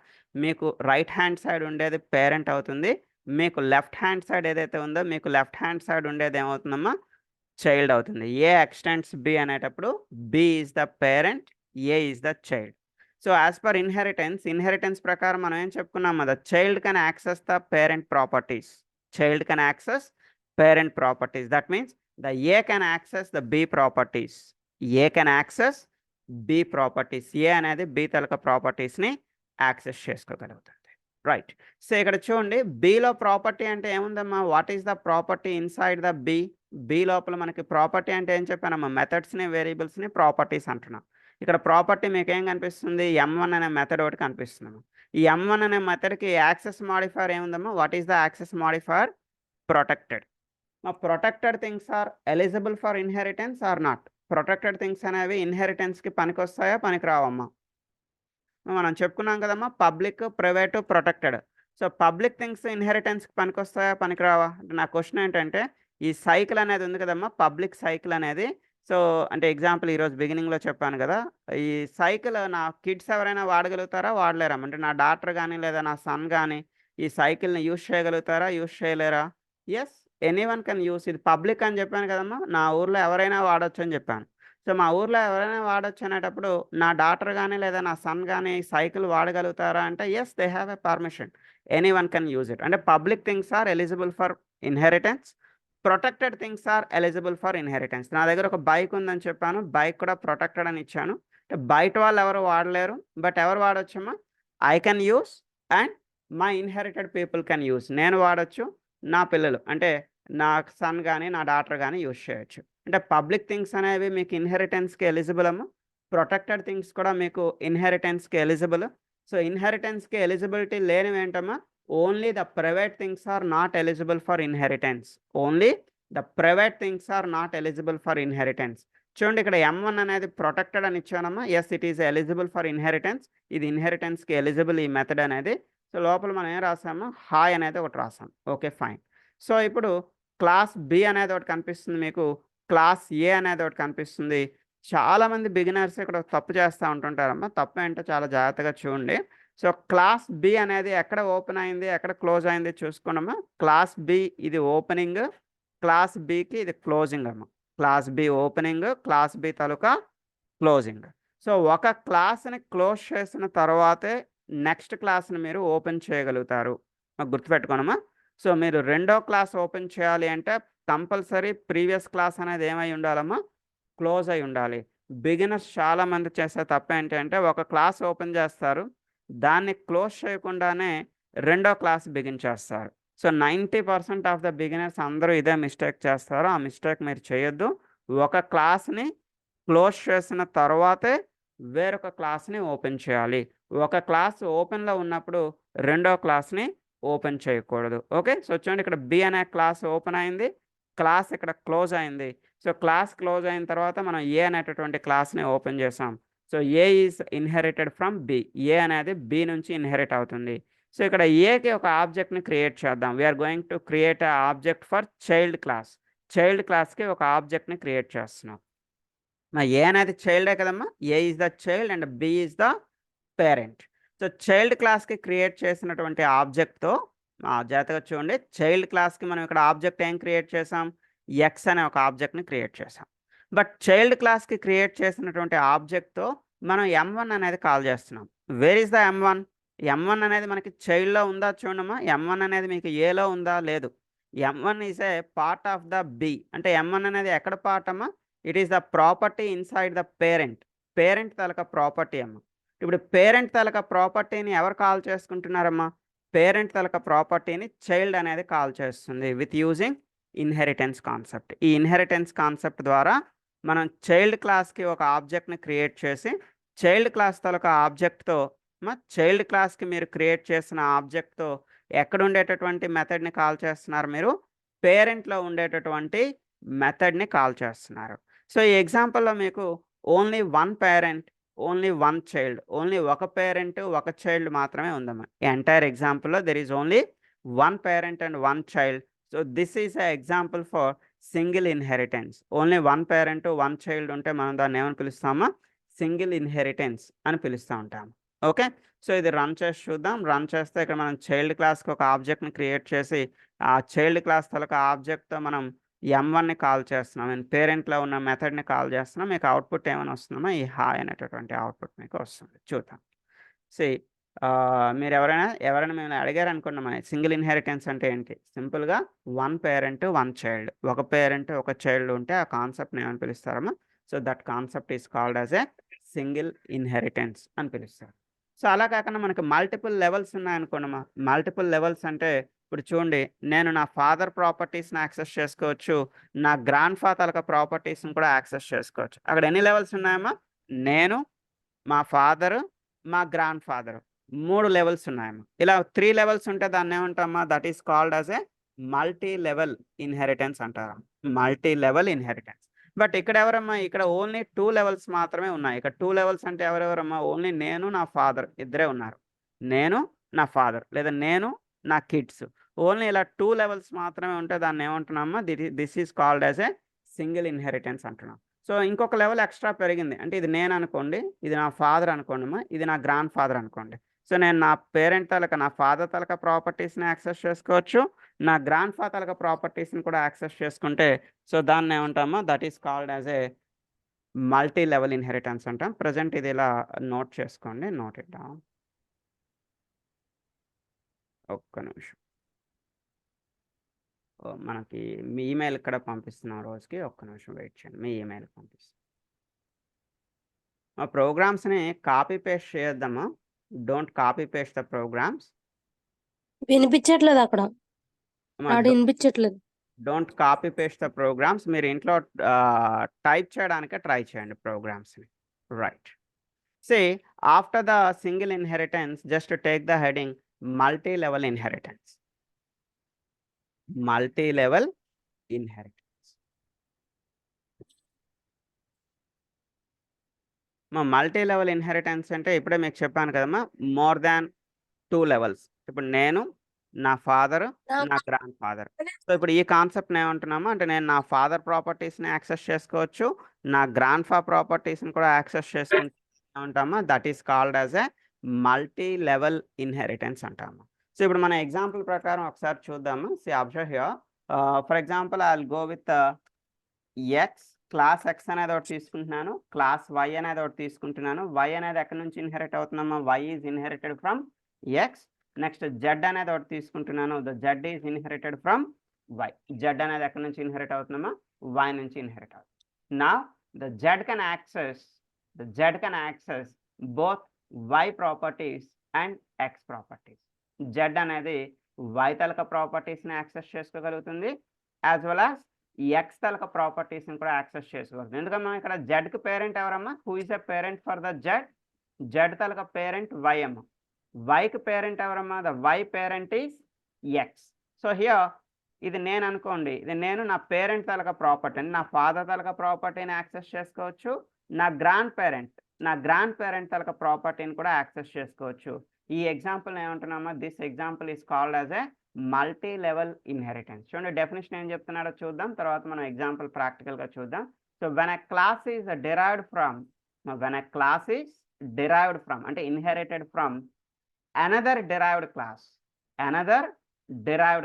మీకు రైట్ హ్యాండ్ సైడ్ ఉండేది పేరెంట్ అవుతుంది. మీకు లెఫ్ట్ హ్యాండ్ సైడ్ ఏదైతే ఉందో మీకు లెఫ్ట్ హ్యాండ్ సైడ్ ఉండేది ఏమవుతుందమ్మా? చైల్డ్ అవుతుంది. ఏ ఎక్స్టెండ్స్ బి అనేటప్పుడు B is the parent, A is the child. So as per inheritance ప్రకారం మనం ఏం చెప్పుకున్నాం? The child can access the parent properties. Child can access parent properties. That means the A can access the B properties. A can access B properties. A అనేది B తలక ప్రాపర్టీస్ని యాక్సెస్ చేసుకోగలుగుతుంది. రైట్. సో ఇక్కడ చూడండి, బిలో ప్రాపర్టీ అంటే ఏముందమ్మా? What is the property inside the B? B లోపల మనకి ప్రాపర్టీ అంటే ఏం చెప్పానమ్మా? మెథడ్స్ని వేరియబుల్స్ని ప్రాపర్టీస్ అంటున్నాం. ఇక్కడ ప్రాపర్టీ మీకు ఏం కనిపిస్తుంది? M1 అనే మెథడ్ ఒకటి కనిపిస్తుందమ్మా. ఈ M1 అనే మెథడ్కి యాక్సెస్ మాడిఫైర్ ఏముందమ్మా? What is the access modifier? Protected. Protected things are eligible for inheritance or not? Protected things అనేవి ఇన్హెరిటెన్స్కి పనికొస్తాయా, పనికిరావమ్మా? మనం చెప్పుకున్నాం కదమ్మా, public, private, protected. So public things ఇన్హెరిటెన్స్కి పనికొస్తాయా, పనికిరావా? అంటే నా క్వశ్చన్ ఏంటంటే, ఈ సైకిల్ అనేది ఉంది కదమ్మా, పబ్లిక్ సైకిల్ అనేది. సో అంటే ఎగ్జాంపుల్ ఈరోజు బిగినింగ్లో చెప్పాను కదా, ఈ సైకిల్ నా కిడ్స్ ఎవరైనా వాడగలుగుతారా, వాడలేరా? అంటే నా డాటర్ కానీ లేదా నా సన్ కానీ ఈ సైకిల్ని యూజ్ చేయగలుగుతారా, యూజ్ చేయలేరా? Yes, anyone can use. ఇది పబ్లిక్ అని చెప్పాను కదమ్మా, నా ఊర్లో ఎవరైనా వాడచ్చు అని చెప్పాను. సో మా ఊర్లో ఎవరైనా వాడచ్చు అనేటప్పుడు నా డాటర్ కానీ లేదా నా సన్ కానీ సైకిల్ వాడగలుగుతారా అంటే yes, they have a permission. Anyone can use it. అంటే public things are eligible for inheritance. Protected things are eligible for inheritance. నా దగ్గర ఒక బైక్ ఉందని చెప్పాను, బైక్ కూడా ప్రొటెక్టెడ్ అని ఇచ్చాను. అంటే బయట వాళ్ళు ఎవరు వాడలేరు, బట్ ఎవరు వాడొచ్చమ్మా? I can use and my inherited people can use. నేను వాడచ్చు, నా పిల్లలు అంటే నా సన్ కానీ నా డాటర్ కానీ యూస్ చేయొచ్చు. అంటే పబ్లిక్ థింగ్స్ అనేవి మీకు ఇన్హెరిటెన్స్కి ఎలిజిబుల్ అమ్మా. ప్రొటెక్టెడ్ థింగ్స్ కూడా మీకు ఇన్హెరిటెన్స్కి ఎలిజిబుల్. సో ఇన్హెరిటెన్స్కి ఎలిజిబిలిటీ లేనివి ఏంటమ్మా? Only the private things are not eligible for inheritance. Only the private things are not eligible for inheritance. చూడండి, ఇక్కడ M1 అనేది ప్రొటెక్టెడ్ అని ఇచ్చానమ్మా. Yes, it is eligible for inheritance. ఇది ఇన్హెరిటెన్స్కి ఎలిజిబుల్ ఈ మెథడ్ అనేది. సో లోపల మనం ఏం రాసాము? హాయ్ అనేది ఒకటి రాసాం. Okay, fine. సో ఇప్పుడు క్లాస్ బి అనేది ఒకటి కనిపిస్తుంది మీకు, క్లాస్ ఏ అనేది ఒకటి కనిపిస్తుంది. చాలామంది బిగినర్స్ ఇక్కడ తప్పు చేస్తూ ఉంటుంటారమ్మా. తప్పు ఏంటో చాలా జాగ్రత్తగా చూడండి. సో క్లాస్ బి అనేది ఎక్కడ ఓపెన్ అయింది, ఎక్కడ క్లోజ్ అయింది చూసుకున్నామా. క్లాస్ బి ఇది ఓపెనింగ్, క్లాస్ బికి ఇది క్లోజింగ్ అమ్మ. Class B opening, class B తాలూకా క్లోజింగ్. సో ఒక క్లాస్ని క్లోజ్ చేసిన తర్వాతే నెక్స్ట్ క్లాస్ని మీరు ఓపెన్ చేయగలుగుతారు. గుర్తుపెట్టుకోనమ్మా. సో మీరు రెండో క్లాస్ ఓపెన్ చేయాలి అంటే కంపల్సరీ ప్రీవియస్ క్లాస్ అనేది ఏమై ఉండాలమ్మా? క్లోజ్ అయి ఉండాలి. బిగినర్స్ చాలామంది చేసే తప్ప ఏంటంటే ఒక క్లాస్ ఓపెన్ చేస్తారు, దాన్ని క్లోజ్ చేయకుండానే రెండో క్లాస్ బిగించేస్తారు. సో 90% ఆఫ్ ద బిగినర్స్ అందరూ ఇదే మిస్టేక్ చేస్తారు. ఆ మిస్టేక్ మీరు చేయొద్దు. ఒక క్లాస్ని క్లోజ్ చేసిన తర్వాతే వేరొక క్లాస్ని ఓపెన్ చేయాలి. ఒక క్లాస్ ఓపెన్లో ఉన్నప్పుడు రెండో క్లాస్ని ఓపెన్ చేయకూడదు. ఓకే, సో చూడండి, ఇక్కడ బి అనే క్లాస్ ఓపెన్ అయింది, క్లాస్ ఇక్కడ క్లోజ్ అయింది. సో క్లాస్ క్లోజ్ అయిన తర్వాత మనం ఏ అనేటటువంటి క్లాస్ని ఓపెన్ చేసాం. So A is inherited from B. A అనేది బి నుంచి ఇన్హెరిట్ అవుతుంది. సో ఇక్కడ ఏకి ఒక ఆబ్జెక్ట్ని క్రియేట్ చేద్దాం. We're going to create a object for child class. Child క్లాస్కి ఒక ఆబ్జెక్ట్ని క్రియేట్ చేస్తున్నాం. ఏ అనేది చైల్డే కదమ్మా. ఏ is the child and B is the parent. So child క్లాస్కి క్రియేట్ చేసినటువంటి ఆబ్జెక్ట్తో జాగ్రత్తగా చూడండి, చైల్డ్ క్లాస్కి మనం ఇక్కడ ఆబ్జెక్ట్ ఏం క్రియేట్ చేసాం? ఎక్స్ అనే ఒక ఆబ్జెక్ట్ని క్రియేట్ చేసాం. బట్ చైల్డ్ క్లాస్కి క్రియేట్ చేసినటువంటి ఆబ్జెక్ట్తో మనం M1 అనేది కాల్ చేస్తున్నాం. Where is the M1? M1 అనేది మనకి చైల్డ్లో ఉందా చూడమ్మా. M1 అనేది మీకు ఏలో ఉందా? లేదు. M1 is a part of the B. అంటే M1 అనేది ఎక్కడ పార్ట్ అమ్మా? It is the property inside the parent. Parent తాలూకా ప్రాపర్టీ అమ్మ. ఇప్పుడు పేరెంట్ తాలూకా ప్రాపర్టీని ఎవరు కాల్ చేసుకుంటున్నారమ్మా? పేరెంట్ తాలూకా ప్రాపర్టీని చైల్డ్ అనేది కాల్ చేస్తుంది విత్ యూజింగ్ ఇన్హెరిటెన్స్ కాన్సెప్ట్. ఈ ఇన్హెరిటెన్స్ కాన్సెప్ట్ ద్వారా మనం చైల్డ్ క్లాస్కి ఒక ఆబ్జెక్ట్ని క్రియేట్ చేసి చైల్డ్ క్లాస్ తాలూకా ఆబ్జెక్ట్తో చైల్డ్ క్లాస్కి మీరు క్రియేట్ చేసిన ఆబ్జెక్ట్తో ఎక్కడ ఉండేటటువంటి మెథడ్ని కాల్ చేస్తున్నారు? మీరు పేరెంట్లో ఉండేటటువంటి మెథడ్ని కాల్ చేస్తున్నారు. సో ఈ ఎగ్జాంపుల్లో మీకు only one parent, only one child, only ఒక పేరెంట్ ఒక చైల్డ్ మాత్రమే ఉందమ్మా. ఎంటైర్ ఎగ్జాంపుల్లో there is only one parent and one child. So this is a example for single inheritance. Only one parent one child ఉంటే మనం దాన్ని ఏమని పిలుస్తామా? సింగిల్ ఇన్హెరిటెన్స్ అని పిలుస్తూ ఉంటాము. ఓకే, సో ఇది రన్ చేసి చూద్దాం. రన్ చేస్తే ఇక్కడ మనం చైల్డ్ క్లాస్కి ఒక ఆబ్జెక్ట్ని క్రియేట్ చేసి ఆ చైల్డ్ క్లాస్ తాలూకా ఆబ్జెక్ట్తో మనం M1ని కాల్ చేస్తున్నాం, అండ్ పేరెంట్లో ఉన్న మెథడ్ని కాల్ చేస్తున్నాం. మీకు అవుట్పుట్ ఏమైనా వస్తుందమ్మా? ఈ హాయ్ అనేటటువంటి అవుట్పుట్ మీకు వస్తుంది. చూద్దాం. సి మీరు ఎవరైనా మేము అడిగారు అనుకున్నాం, సింగిల్ ఇన్హెరిటెన్స్ అంటే ఏంటి? సింపుల్గా వన్ పేరెంట్ వన్ చైల్డ్, ఒక పేరెంట్ ఒక చైల్డ్ ఉంటే ఆ కాన్సెప్ట్ని ఏమని పిలుస్తారమ్మా? So that concept is called as a single inheritance అని పిలుస్తారు. సో అలా కాకుండా మనకి మల్టిపుల్ లెవెల్స్ ఉన్నాయనుకోండమ్మా. మల్టిపుల్ లెవెల్స్ అంటే ఇప్పుడు చూడండి, నేను నా ఫాదర్ ప్రాపర్టీస్ని యాక్సెస్ చేసుకోవచ్చు, నా గ్రాండ్ ఫాదర్ ప్రాపర్టీస్ని కూడా యాక్సెస్ చేసుకోవచ్చు. అక్కడ ఎన్ని లెవెల్స్ ఉన్నాయమ్మా? నేను, మా ఫాదరు, మా గ్రాండ్ ఫాదరు, 3 లెవెల్స్ ఉన్నాయమ్మా. ఇలా 3 లెవెల్స్ ఉంటే దాన్ని ఏమంటామా? That is called as a multi level inheritance అంటారు. Multi level inheritance. బట్ ఇక్కడ ఎవరమ్మా? ఇక్కడ ఓన్లీ 2 లెవెల్స్ మాత్రమే ఉన్నాయి. ఇక్కడ 2 లెవెల్స్ అంటే ఎవరెవరమ్మా? ఓన్లీ నేను, నా ఫాదర్ ఇద్దరే ఉన్నారు. నేను, నా ఫాదర్, లేదా నేను, నా కిడ్స్. ఓన్లీ ఇలా 2 లెవెల్స్ మాత్రమే ఉంటే దాన్ని ఏమంటున్నామా? This is called as a single inheritance అంటున్నాం. సో ఇంకొక లెవెల్ ఎక్స్ట్రా పెరిగింది అంటే ఇది నేను అనుకోండి, ఇది నా ఫాదర్ అనుకోండి, ఇది నా గ్రాండ్ ఫాదర్ అనుకోండి. సో నేను నా పేరెంట్ తాలూకా, నా ఫాదర్ తాలూకా ప్రాపర్టీస్ని యాక్సెస్ చేసుకోవచ్చు, నా గ్రాండ్ ఫాదర్ తాలూకా ప్రాపర్టీస్ని కూడా యాక్సెస్ చేసుకుంటే సో దాన్ని ఏమంటామో? That is called as a multi level inheritance అంటాం. ప్రజెంట్ ఇది ఇలా నోట్ చేసుకోండి, నోట్ ఇట్ డౌన్. ఒక్క నిమిషం. మనకి మీ ఈమెయిల్ ఇక్కడ పంపిస్తున్నాం రోజుకి. ఒక్క నిమిషం వెయిట్ చేయండి, మీ ఈమెయిల్ పంపిస్తాం. ఆ ప్రోగ్రామ్స్ని కాపీ పేస్ట్ చేయొద్దామా, don't copy paste the programs. వినిపించట్లేదు అక్కడ, వినిపించట్లేదు. Don't copy paste the programs. మీరు ఇంట్లో టైప్ చేయడానికి ట్రై చేయండి ప్రోగ్రామ్స్ని. Right. See, after the single inheritance, just to take the heading multi-level inheritance. Multi-level inheritance. Multi-level inheritance అంటే ఇప్పుడే మీకు చెప్పాను కదమ్మా, మోర్ దాన్ 2 levels. ఇప్పుడు నేను, నా ఫాదర్, నా గ్రాండ్ ఫాదర్. సో ఇప్పుడు ఈ కాన్సెప్ట్ ఏమంటున్నాము అంటే, నేను నా ఫాదర్ ప్రాపర్టీస్ని యాక్సెస్ చేసుకోవచ్చు, నా గ్రాండ్ ఫా ప్రాపర్టీస్ని కూడా యాక్సెస్ చేసుకుంటూ ఉంటాము. That is called as a multi level inheritance అంటాము. సో ఇప్పుడు మన ఎగ్జాంపుల్ ప్రకారం ఒకసారి చూద్దాము. See observe here, for example I will go with X. Class X అనేది ఒకటి తీసుకుంటున్నాను, క్లాస్ వై అనేది ఒకటి తీసుకుంటున్నాను. వై అనేది ఎక్కడి నుంచి ఇన్హెరిట్ అవుతున్నామా, Y is inherited from X. Next Z అనేది ఒకటి తీసుకుంటున్నాను, the Z is inherited from Y. Z అనేది ఎక్కడి నుంచి ఇన్హెరిట్ అవుతున్నామా, వై నుంచి ఇన్హెరిట్ అవుతుంది. నా the Z can access both Y properties and X properties. Z అనేది వై తలక ప్రాపర్టీస్ని యాక్సెస్ చేసుకోగలుగుతుంది, యాజ్ వెల్ యాజ్ ఎక్స్ తలక ప్రాపర్టీస్ని కూడా యాక్సెస్ చేసుకోగలుగుతుంది. ఎందుకంటే మనం ఇక్కడ జెడ్కి పేరెంట్ ఎవరమ్మా, who is a parent for the Z? Z తలక పేరెంట్ వై అమ్మ. వైకి పేరెంట్ ఎవరమ్మా, the Y parent is X. So here ఇది నేను అనుకోండి, ఇది నేను నా పేరెంట్ తలక ప్రాపర్టీని, నా ఫాదర్ తలక ప్రాపర్టీని యాక్సెస్ చేసుకోవచ్చు, నా గ్రాండ్ పేరెంట్ తలక ప్రాపర్టీని కూడా యాక్సెస్ చేసుకోవచ్చు. ఈ ఎగ్జాంపుల్ ఏమంటున్నామా, this example is called as a multi level inheritance. చూడండి డెఫినేషన్ ఏం చెప్తున్నాడో చూద్దాం, తర్వాత మనం ఎగ్జాంపుల్ ప్రాక్టికల్గా చూద్దాం. So when a class is derived from అంటే inherited from another derived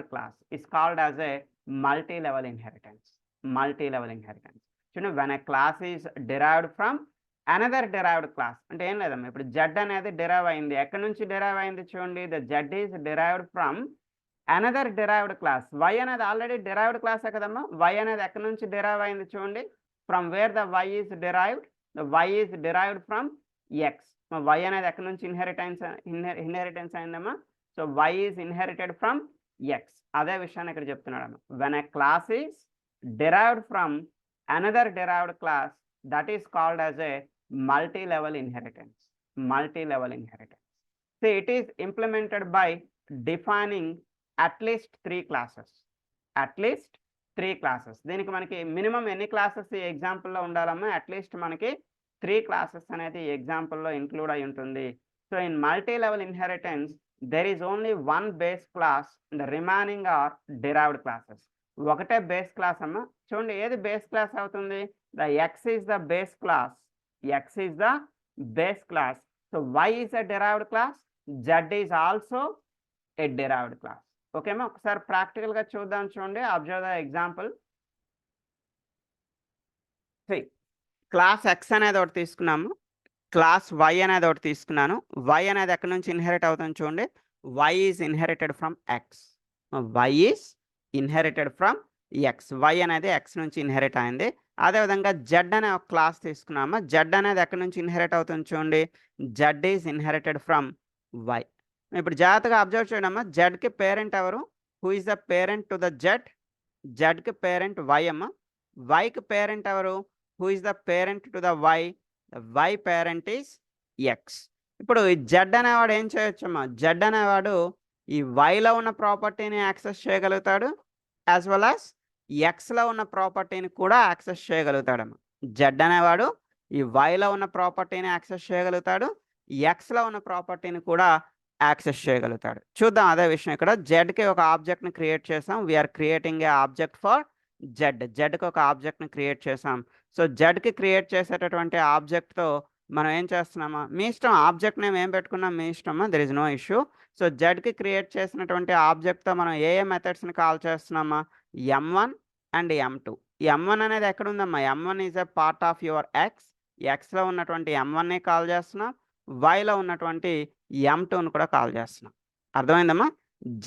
class is called as a multi-level inheritance. చూడండి, when a class is derived from another derived class అంటే ఏం లేదమ్మా, ఇప్పుడు జెడ్ అనేది డెరైవ్ అయింది, ఎక్కడి నుంచి డెరైవ్ అయింది చూడండి, the Z is derived from another derived class. y అనేది ఆల్రెడీ derived క్లాసే కదమ్మా, y అనేది ఎక్కడి నుంచి డెరైవ్ అయింది చూడండి, from where the y is derived, the y is derived from x. y అనేది ఎక్కడి నుంచి ఇన్హెరిటెన్స్ అయిందమ్మా, so y is inherited from x. అదే విషయాన్ని ఇక్కడ చెప్తున్నాడమ్మా, when a class is derived from another derived class, that is called as a multi-level inheritance. So it is implemented by defining at least 3 classes. దీనికి మనకి మినిమం ఎన్ని క్లాసెస్ ఈ ఎగ్జాంపుల్లో ఉండాలమ్మా, అట్లీస్ట్ మనకి 3 classes అనేది ఈ ఎగ్జాంపుల్లో ఇంక్లూడ్ అయి ఉంటుంది. So in multi-level inheritance there is only one base class, the remaining are derived classes. ఒకటే బేస్ క్లాస్ అమ్మా. చూడండి ఏది బేస్ క్లాస్ అవుతుంది, the x is the base class. So y is a derived class, z is also a derived class. Okay అమ్మా, ఒకసారి ప్రాక్టికల్గా చూద్దాం. చూడండి, observe the example. Class X అనేది ఒకటి తీసుకున్నాము, క్లాస్ వై అనేది ఒకటి తీసుకున్నాను. వై అనేది ఎక్కడి నుంచి ఇన్హెరిట్ అవుతుంది చూడండి, Y is inherited from X. Y అనేది ఎక్స్ నుంచి ఇన్హెరిట్ అయింది. అదేవిధంగా జెడ్ అనే ఒక క్లాస్ తీసుకున్నాము, జెడ్ అనేది ఎక్కడి నుంచి ఇన్హెరిట్ అవుతుంది చూడండి, Z is inherited from Y. ఇప్పుడు జాగ్రత్తగా అబ్జర్వ్ చేయడమ్మా, జెడ్కి పేరెంట్ ఎవరు, who is the parent to the Z? జెడ్కి పేరెంట్ వై అమ్మ. వైకి పేరెంట్ ఎవరు, who is the parent to the Y? Y parent is X. ఇప్పుడు ఈ జెడ్ అనేవాడు ఏం చేయొచ్చమ్మా, జెడ్ అనేవాడు ఈ వైలో ఉన్న ప్రాపర్టీని యాక్సెస్ చేయగలుగుతాడు, యాజ్ వెల్ యాజ్ ఎక్స్లో ఉన్న ప్రాపర్టీని కూడా యాక్సెస్ చేయగలుగుతాడమ్మా. జెడ్ అనేవాడు ఈ వైలో ఉన్న ప్రాపర్టీని యాక్సెస్ చేయగలుగుతాడు, ఎక్స్లో ఉన్న ప్రాపర్టీని కూడా యాక్సెస్ చేయగలుగుతాడు. చూద్దాం అదే విషయం. ఇక్కడ జెడ్కి ఒక ఆబ్జెక్ట్ని క్రియేట్ చేసాం, we're creating a object for జెడ్కి ఒక ఆబ్జెక్ట్ని క్రియేట్ చేసాం. సో జెడ్కి క్రియేట్ చేసేటటువంటి ఆబ్జెక్ట్తో మనం ఏం చేస్తున్నామా, మీ ఇష్టం, ఆబ్జెక్ట్ నేమ్ ఏం పెట్టుకున్నాం మీ ఇష్టమా, there is no issue. So జెడ్కి క్రియేట్ చేసినటువంటి ఆబ్జెక్ట్తో మనం ఏ మెథడ్స్ని కాల్ చేస్తున్నామా, m1 అండ్ m2. ఈ m1 అనేది ఎక్కడ ఉందమ్మా, m1 is a part of your X. ఎక్స్లో ఉన్నటువంటి m1ని కాల్ చేస్తున్నాం, వైలో ఉన్నటువంటి m2ని కూడా కాల్ చేస్తున్నాం. అర్థమైందమ్మా,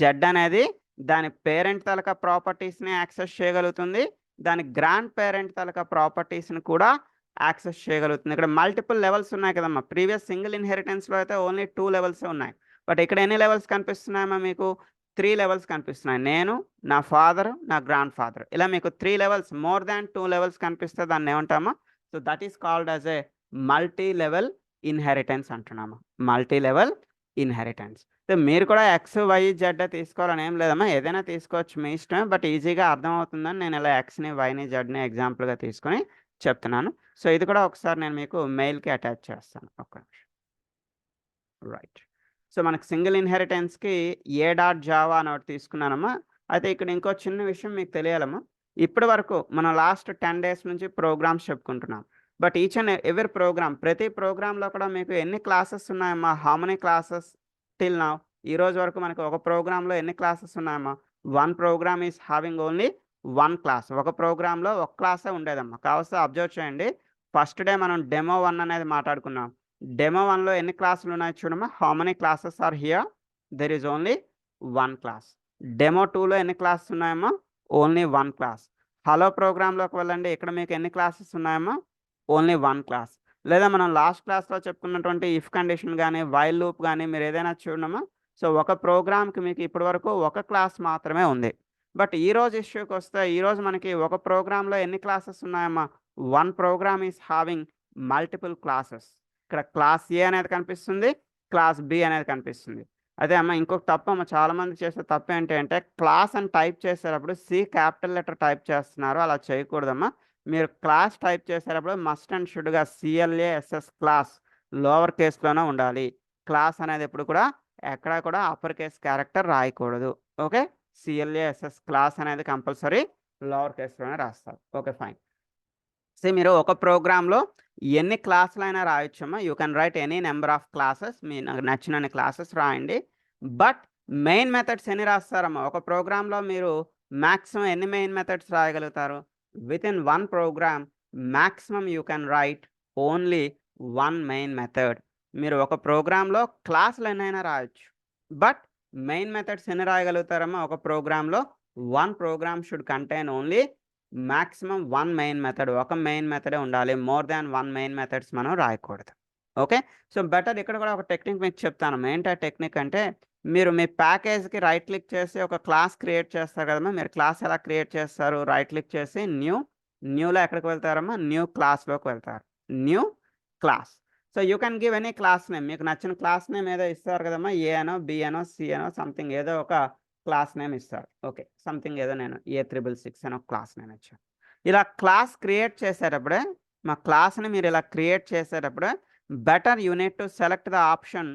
జెడ్ అనేది దాని పేరెంట్ తాలూకా ప్రాపర్టీస్ని యాక్సెస్ చేయగలుగుతుంది, దాని గ్రాండ్ పేరెంట్ తాలూకా ప్రాపర్టీస్ని కూడా యాక్సెస్ చేయగలుగుతుంది. ఇక్కడ మల్టిపుల్ లెవెల్స్ ఉన్నాయి కదమ్మా. ప్రీవియస్ సింగిల్ ఇన్హెరిటెన్స్లో అయితే ఓన్లీ 2 లెవెల్స్ ఉన్నాయి, బట్ ఇక్కడ ఎన్ని లెవెల్స్ కనిపిస్తున్నాయమ్మా మీకు? 3 లెవెల్స్ కనిపిస్తున్నాయి. నేను, నా ఫాదర్, నా గ్రాండ్ ఫాదర్, ఇలా మీకు 3 లెవెల్స్, మోర్ దాన్ 2 లెవెల్స్ కనిపిస్తే దాన్ని ఏమంటామా? So that is called as a multi level inheritance అంటున్నాము. Multi level inheritance. సో మీరు కూడా ఎక్స్ వై జెడ్ తీసుకోవాలని ఏం లేదమ్మా, ఏదైనా తీసుకోవచ్చు మీ ఇష్టమే, బట్ ఈజీగా అర్థమవుతుందని నేను ఇలా ఎక్స్ని వైని జెడ్ని ఎగ్జాంపుల్గా తీసుకొని చెప్తున్నాను. సో ఇది కూడా ఒకసారి నేను మీకు మెయిల్కి అటాచ్ చేస్తాను. ఒక్క నిమిషం. రైట్. సో మనకు సింగిల్ ఇన్హెరిటెన్స్కి A.Java అని ఒకటి తీసుకున్నానమ్మా. అయితే ఇక్కడ ఇంకో చిన్న విషయం మీకు తెలియాలమ్మా. ఇప్పటి వరకు మనం లాస్ట్ 10 days నుంచి ప్రోగ్రామ్స్ చెప్పుకుంటున్నాం, బట్ ఈచ్ అండ్ ఎవరి ప్రోగ్రామ్, ప్రతి ప్రోగ్రాంలో కూడా మీకు ఎన్ని క్లాసెస్ ఉన్నాయమ్మా? How many classes till now? ఈ రోజు వరకు మనకు ఒక ప్రోగ్రాంలో ఎన్ని క్లాసెస్ ఉన్నాయమ్మా? 1 program is having only 1 class. ఒక ప్రోగ్రాంలో ఒక క్లాసే ఉండేదమ్మా. కావస్తే అబ్జర్వ్ చేయండి, ఫస్ట్ డే మనం డెమో 1 అనేది మాట్లాడుకున్నాం. డెమో 1లో ఎన్ని క్లాసులు ఉన్నాయి చూడమ్మా? How many classes are here? There is only 1 class. Demo 2లో ఎన్ని క్లాసెస్ ఉన్నాయమ్మా? Only 1 class. హలో ప్రోగ్రాంలోకి వెళ్ళండి, ఇక్కడ మీకు ఎన్ని క్లాసెస్ ఉన్నాయమ్మా? Only 1 class. లేదా మనం లాస్ట్ క్లాస్లో చెప్పుకున్నటువంటి ఇఫ్ కండిషన్ కానీ వైల్ లూప్ కానీ మీరు ఏదైనా చూడమ్మా. సో ఒక ప్రోగ్రామ్కి మీకు ఇప్పటి వరకు ఒక క్లాస్ మాత్రమే ఉంది. బట్ ఈరోజు ఇష్యూకి వస్తే, ఈరోజు మనకి ఒక ప్రోగ్రాంలో ఎన్ని క్లాసెస్ ఉన్నాయమ్మా? 1 program is having multiple classes. ఇక్కడ క్లాస్ ఏ అనేది కనిపిస్తుంది, క్లాస్ బి అనేది కనిపిస్తుంది. అదే అమ్మ ఇంకొక తప్పు అమ్మ, చాలామంది చేసే తప్పు ఏంటి అంటే క్లాస్ అని టైప్ చేసేటప్పుడు సి క్యాపిటల్ లెటర్ టైప్ చేస్తున్నారు. అలా చేయకూడదమ్మా. మీరు క్లాస్ టైప్ చేసేటప్పుడు మస్ట్ అండ్ షుడ్గా CLASS క్లాస్ లోవర్ కేస్లోనే ఉండాలి. క్లాస్ అనేది ఎప్పుడు కూడా ఎక్కడ కూడా అప్పర్ కేస్ క్యారెక్టర్ రాయకూడదు. ఓకే, CLASS క్లాస్ అనేది కంపల్సరీ లోవర్ కేస్లోనే రాస్తారు. Okay fine. సో మీరు ఒక ప్రోగ్రాంలో ఎన్ని క్లాసులైనా రాయొచ్చమ్మా. You can write any number of classes, మీ నచ్చినన్ని క్లాసెస్ రాయండి. బట్ మెయిన్ మెథడ్స్ ఎన్ని రాస్తారమ్మా? ఒక ప్రోగ్రాంలో మీరు మ్యాక్సిమం ఎన్ని మెయిన్ మెథడ్స్ రాయగలుగుతారు? Within 1 programme maximum you can right only 1 main method. మీరు ఒక ప్రోగ్రాంలో క్లాసులు ఎన్నైనా రాయొచ్చు, బట్ మెయిన్ మెథడ్స్ ఎన్ని రాయగలుగుతారమ్మా? ఒక ప్రోగ్రాంలో 1 program should contain only maximum 1 main method. ఒక మెయిన్ మెథడే ఉండాలి, మోర్ దాన్ 1 మెయిన్ మెథడ్స్ మనం రాయకూడదు. ఓకే, సో బెటర్ ఇక్కడ కూడా ఒక టెక్నిక్ మీకు చెప్తాను. ఏంటి ఆ టెక్నిక్ అంటే, మీరు మీ ప్యాకేజ్కి రైట్ క్లిక్ చేసి ఒక క్లాస్ క్రియేట్ చేస్తారు కదమ్మా. మీరు క్లాస్ ఎలా క్రియేట్ చేస్తారు? రైట్ క్లిక్ చేసి న్యూలో ఎక్కడికి వెళ్తారమ్మా? న్యూ క్లాస్లోకి వెళ్తారు. New class. So you can give any class name. మీకు నచ్చిన క్లాస్ నేమ్ ఏదో ఇస్తారు కదమ్మా, ఏ అనో బి అనో సి అనో సంథింగ్ ఏదో ఒక క్లాస్ నేమ్ ఇస్తారు. ఓకే, సంథింగ్ ఏదో నేను A666 అని ఒక క్లాస్ నేమ్ ఇచ్చాను. ఇలా క్లాస్ క్రియేట్ చేసేటప్పుడే, మా క్లాస్ని మీరు ఇలా క్రియేట్ చేసేటప్పుడే better you need to select the option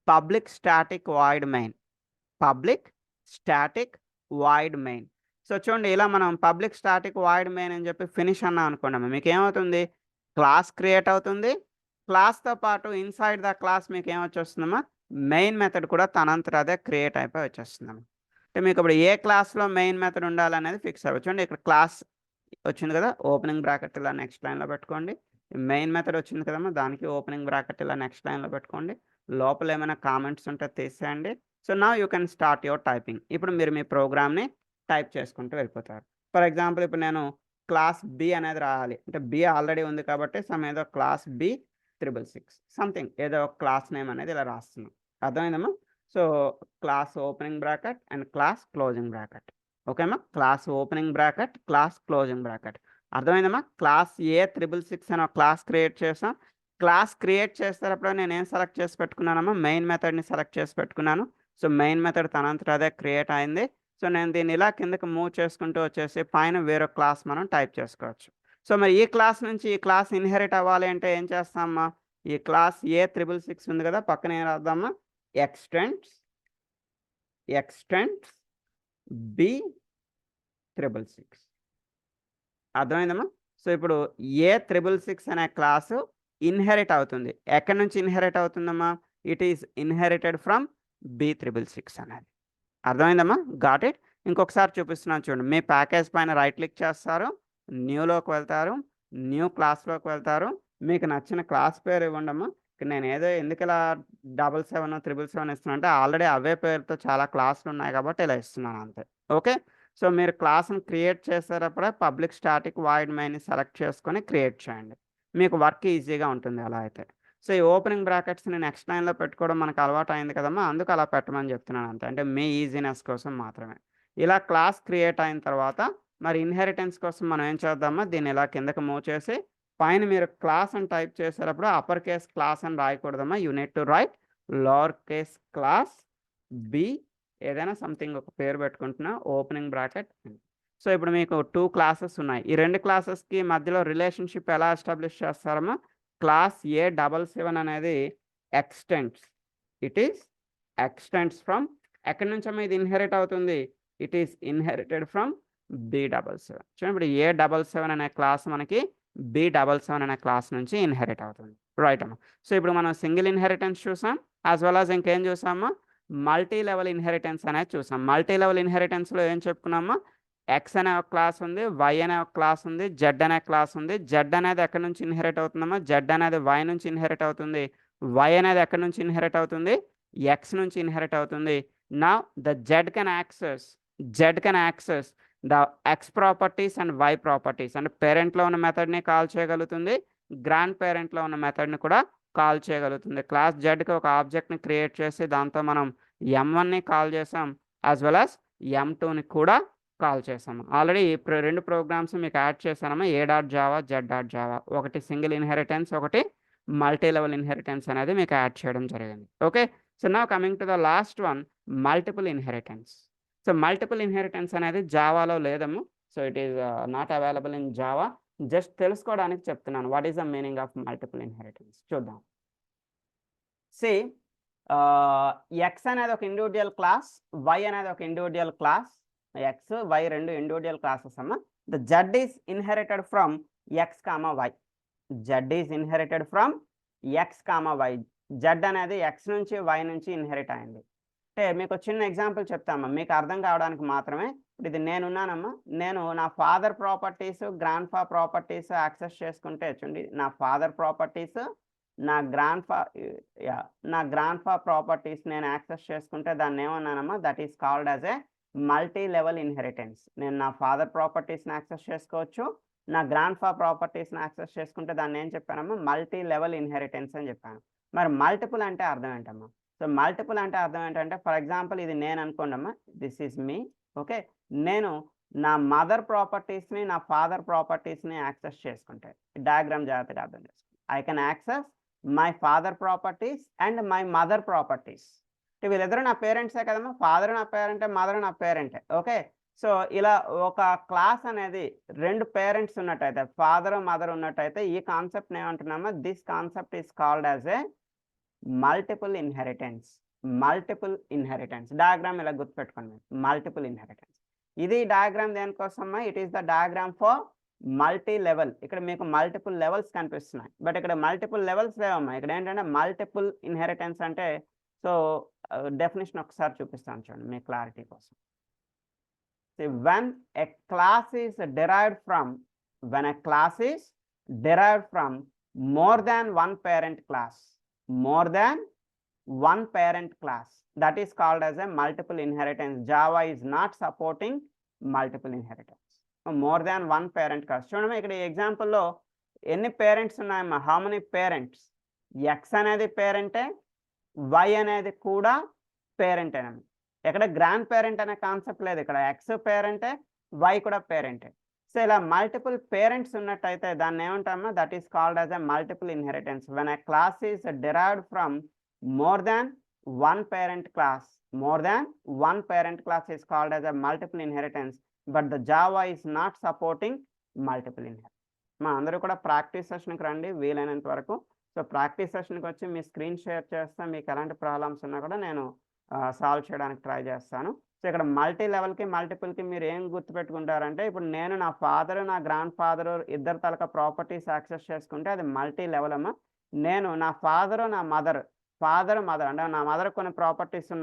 public static void main. Public static void main. So చూడండి, ఇలా మనం పబ్లిక్ స్టాటిక్ వాయిడ్ మెయిన్ అని చెప్పి ఫినిష్ అన్నా అనుకోండి, మీకు ఏమవుతుంది? క్లాస్ క్రియేట్ అవుతుంది. క్లాస్తో పాటు ఇన్సైడ్ ద క్లాస్ మీకు ఏమొచ్చేస్తుందమ్మా? మెయిన్ మెథడ్ కూడా తనంతట అదే క్రియేట్ అయిపోయి వచ్చేస్తుందమ్మా. అంటే మీకు ఇప్పుడు ఏ క్లాస్లో మెయిన్ మెథడ్ ఉండాలనేది ఫిక్స్ అవ్వచ్చు. అండి ఇక్కడ క్లాస్ వచ్చింది కదా, ఓపెనింగ్ బ్రాకెట్ ఇలా నెక్స్ట్ లైన్లో పెట్టుకోండి. మెయిన్ మెథడ్ వచ్చింది కదమ్మా, దానికి ఓపెనింగ్ బ్రాకెట్ ఇలా నెక్స్ట్ లైన్లో పెట్టుకోండి. లోపల ఏమైనా కామెంట్స్ ఉంటే తీసేయండి. So now you can start your typing. ఇప్పుడు మీరు మీ ప్రోగ్రామ్ని టైప్ చేసుకుంటూ వెళ్ళిపోతారు. ఫర్ ఎగ్జాంపుల్ ఇప్పుడు నేను క్లాస్ బి అనేది రాయాలి అంటే, బి ఆల్రెడీ ఉంది కాబట్టి సమ్ ఏదో క్లాస్ B666 సంథింగ్ ఏదో ఒక క్లాస్ నేమ్ అనేది ఇలా రాస్తున్నాం. అర్థమైందమ్మా? So class opening bracket and class closing bracket. ఓకేమ్మా, class opening bracket, class closing bracket. అర్థమైందమ్మా? క్లాస్ A666 అని ఒక క్లాస్ క్రియేట్ చేసాం. క్లాస్ క్రియేట్ చేసేటప్పుడు నేను ఏం సెలెక్ట్ చేసి పెట్టుకున్నానమ్మా? మెయిన్ మెథడ్ని సెలెక్ట్ చేసి పెట్టుకున్నాను. సో మెయిన్ మెథడ్ తనంతట అదే క్రియేట్ అయింది. సో నేను దీన్ని ఇలా కిందకి మూవ్ చేసుకుంటూ వచ్చేసి పైన వేరొక క్లాస్ మనం టైప్ చేసుకోవచ్చు. సో మరి ఈ క్లాస్ నుంచి ఈ క్లాస్ ఇన్హెరిట్ అవ్వాలి అంటే ఏం చేస్తామమ్మా? ఈ క్లాస్ A666 ఉంది కదా, పక్కన ఏం రాద్దామా? Extends B666. అర్థమైందమ్మా? సో ఇప్పుడు A666 అనే క్లాసు ఇన్హెరిట్ అవుతుంది. ఎక్కడి నుంచి ఇన్హెరిట్ అవుతుందమ్మా? It is inherited from B666 అనేది. అర్థమైందమ్మా? Got it. ఇంకొకసారి చూపిస్తున్నాను చూడండి. మీ ప్యాకేజ్ పైన రైట్ క్లిక్ చేస్తారు, న్యూలోకి వెళ్తారు, న్యూ క్లాస్లోకి వెళ్తారు. మీకు నచ్చిన క్లాస్ పేరు ఇవ్వండమ్మా. నేను ఏదో ఎందుకు ఇలా 777, 777 ఇస్తున్నా అంటే ఆల్రెడీ అవే పేరుతో చాలా క్లాసులు ఉన్నాయి కాబట్టి ఇలా ఇస్తున్నాను అంతే. ఓకే. సో మీరు క్లాస్ని క్రియేట్ చేసేటప్పుడే పబ్లిక్ స్టాటిక్ వాయిడ్ మెయిన్ని సెలెక్ట్ చేసుకొని క్రియేట్ చేయండి. మీకు వర్క్ ఈజీగా ఉంటుంది అలా అయితే. సో ఈ ఓపెనింగ్ బ్రాకెట్స్ని నెక్స్ట్ లైన్లో పెట్టుకోవడం మనకు అలవాటు అయింది కదమ్మా, అందుకు అలా పెట్టమని చెప్తున్నాను అంతే. అంటే మీ ఈజీనెస్ కోసం మాత్రమే. ఇలా క్లాస్ క్రియేట్ అయిన తర్వాత మరి ఇన్హెరిటెన్స్ కోసం మనం ఏం చేద్దామా, దీన్ని ఇలా కిందకి మూవ్ చేసి పైన మీరు క్లాస్ అని టైప్ చేసేటప్పుడు అప్పర్ కేస్ క్లాస్ అని రాయకూడదమ్మా. You need to write lower case class B ఏదైనా సంథింగ్ ఒక పేరు పెట్టుకుంటున్నా ఓపెనింగ్ బ్రాకెట్. సో ఇప్పుడు మీకు 2 క్లాసెస్ ఉన్నాయి. ఈ 2 క్లాసెస్కి మధ్యలో రిలేషన్షిప్ ఎలా ఎస్టాబ్లిష్ చేస్తారమ్మా, క్లాస్ A77 అనేది extends, it is extends from ఎక్కడి నుంచమ్మా ఇది ఇన్హెరిట్ అవుతుంది, it is inherited from B77. చూడండి ఇప్పుడు A77 అనే క్లాస్ మనకి B77 అనే క్లాస్ నుంచి ఇన్హెరిట్ అవుతుంది. రైట్ అమ్మా. సో ఇప్పుడు మనం సింగిల్ ఇన్హెరిటెన్స్ చూసాం, యాజ్ వెల్ యాజ్ ఇంకేం చూసామా, మల్టీ లెవెల్ ఇన్హెరిటెన్స్ అనేది చూసాం. మల్టీ లెవెల్ ఇన్హెరిటెన్స్లో ఏం చెప్పుకున్నామా, ఎక్స్ అనే ఒక క్లాస్ ఉంది, వై అనే ఒక క్లాస్ ఉంది, జెడ్ అనే క్లాస్ ఉంది. జెడ్ అనేది ఎక్కడి నుంచి ఇన్హెరిట్ అవుతుందమ్మా, జెడ్ అనేది వై నుంచి ఇన్హెరిట్ అవుతుంది. వై అనేది ఎక్కడి నుంచి ఇన్హెరిట్ అవుతుంది, ఎక్స్ నుంచి ఇన్హెరిట్ అవుతుంది. నా the Z can access the X properties and Y properties. అంటే పేరెంట్లో ఉన్న మెథడ్ని కాల్ చేయగలుగుతుంది, గ్రాండ్ పేరెంట్లో ఉన్న మెథడ్ని కూడా కాల్ చేయగలుగుతుంది. క్లాస్ జెడ్కి ఒక ఆబ్జెక్ట్ని క్రియేట్ చేసి దాంతో మనం M1ని కాల్ చేసాం, యాజ్ వెల్ యాజ్ M2ని కూడా కాల్ చేసాము. ఆల్రెడీ 2 ప్రోగ్రామ్స్ మీకు యాడ్ చేశానమ్మా, A.java, Z.java. ఒకటి సింగిల్ ఇన్హెరిటెన్స్, ఒకటి మల్టీ లెవెల్ ఇన్హెరిటెన్స్ అనేది మీకు యాడ్ చేయడం జరిగింది. Okay. So now coming to the last one, multiple inheritance. So multiple inheritance అనేది జావాలో లేదమ్మా. So it is not available in Java. Just తెలుసుకోవడానికి చెప్తున్నాను what is the meaning of multiple inheritance. చూద్దాం. సి ఎక్స్ అనేది ఒక ఇండివిజువల్ క్లాస్, వై అనేది ఒక individual class. X Y 2 individual classes అమ్మా. The Z is inherited from X comma Y. Z is inherited from X comma Y. Z అనేది ఎక్స్ నుంచి వై నుంచి ఇన్హెరిట్ అయింది. అంటే మీకు చిన్న ఎగ్జాంపుల్ చెప్తామా మీకు అర్థం కావడానికి మాత్రమే. ఇది నేనున్నానమ్మా, నేను నా father properties, grand fa properties access చేసుకుంటే చూడండి, నా ఫాదర్ ప్రాపర్టీస్, నా గ్రాండ్ ఫా ప్రాపర్టీస్ నేను యాక్సెస్ చేసుకుంటే దాన్ని ఏమన్నానమ్మా, that is called as a multi level inheritance. నేను నా ఫాదర్ ప్రాపర్టీస్ని యాక్సెస్ చేసుకోవచ్చు, నా గ్రాండ్ ఫా ప్రాపర్టీస్ని యాక్సెస్ చేసుకుంటే దాన్ని ఏం చెప్పానమ్మా, మల్టీ లెవెల్ ఇన్హెరిటెన్స్ అని చెప్పాను. మరి మల్టిపుల్ అంటే అర్థం ఏంటమ్మా? సో మల్టిపుల్ అంటే అర్థం ఏంటంటే, ఫర్ ఎగ్జాంపుల్ ఇది నేను అనుకోండి అమ్మా, దిస్ ఈజ్ మీ. ఓకే. నేను నా మదర్ ప్రాపర్టీస్ని, నా ఫాదర్ ప్రాపర్టీస్ని యాక్సెస్ చేసుకుంటే, డయాగ్రామ్ జాగ్రత్తగా అర్థం చేసుకోండి. I can access my father properties and my mother properties. వీళ్ళిద్దరు నా పేరెంట్సే కదమ్మా, ఫాదర్ నా పేరెంటే, మదర్ నా పేరెంటే. ఓకే. సో ఇలా ఒక క్లాస్ అనేది 2 పేరెంట్స్ ఉన్నట్టయితే, ఫాదర్ మదర్ ఉన్నట్టయితే ఈ కాన్సెప్ట్ ఏమంటున్నామా, this concept is called as a multiple inheritance. Multiple inheritance diagram ఇలా గుర్తుపెట్టుకోండి, మల్టిపుల్ ఇన్హెరిటెన్స్. ఇది డయాగ్రామ్ దేనికోసమ్మా, it is the diagram for multi level. ఇక్కడ మీకు మల్టిపుల్ లెవెల్స్ కనిపిస్తున్నాయి, బట్ ఇక్కడ మల్టిపుల్ లెవెల్స్ లేవమ్మా. ఇక్కడ ఏంటంటే మల్టిపుల్ ఇన్హెరిటెన్స్ అంటే, సో డెఫినేషన్ ఒకసారి చూపిస్తాను చూడండి మీ క్లారిటీ కోసం. when a class is derived from more than one parent class, that is called as a multiple inheritance. Java is not supporting multiple inheritance. More than one parent class. చూడండి ఇక్కడ ఈ ఎగ్జాంపుల్లో ఎన్ని పేరెంట్స్ ఉన్నాయమ్మా, హౌ మెనీ పేరెంట్స్? ఎక్స్ అనేది పేరెంటే, వై అనేది కూడా పేరెంటేనమ్మా. ఇక్కడ గ్రాండ్ పేరెంట్ అనే కాన్సెప్ట్ లేదు, ఇక్కడ ఎక్స్ పేరెంటే, వై కూడా పేరెంటే. సో ఇలా మల్టిపుల్ పేరెంట్స్ ఉన్నట్టయితే దాన్ని ఏమంటామా, that is called as a multiple inheritance. When a class is derived from more than one parent class, is called as a multiple inheritance, but the Java is not supporting multiple inheritance. మా అందరూ కూడా ప్రాక్టీస్ సెషన్కి రండి వీలైనంత వరకు. సో ప్రాక్టీస్ సెషన్కి వచ్చి మీ స్క్రీన్ షేర్ చేస్తే మీకు ఎలాంటి ప్రాబ్లమ్స్ ఉన్నా కూడా నేను సాల్వ్ చేయడానికి ట్రై చేస్తాను. సో ఇక్కడ మల్టీ లెవెల్కి మల్టిపుల్కి మీరు ఏం గుర్తుపెట్టుకుంటారంటే, ఇప్పుడు నేను నా ఫాదర్, నా గ్రాండ్ ఫాదర్ ఇద్దరు తలక ప్రాపర్టీస్ యాక్సెస్ చేసుకుంటే అది మల్టీ లెవెల్ అమ్మా. నేను నా ఫాదర్, నా మదర్ అంటే నా మదర్ కొన్ని ప్రాపర్టీస్ ఉన్నాయి.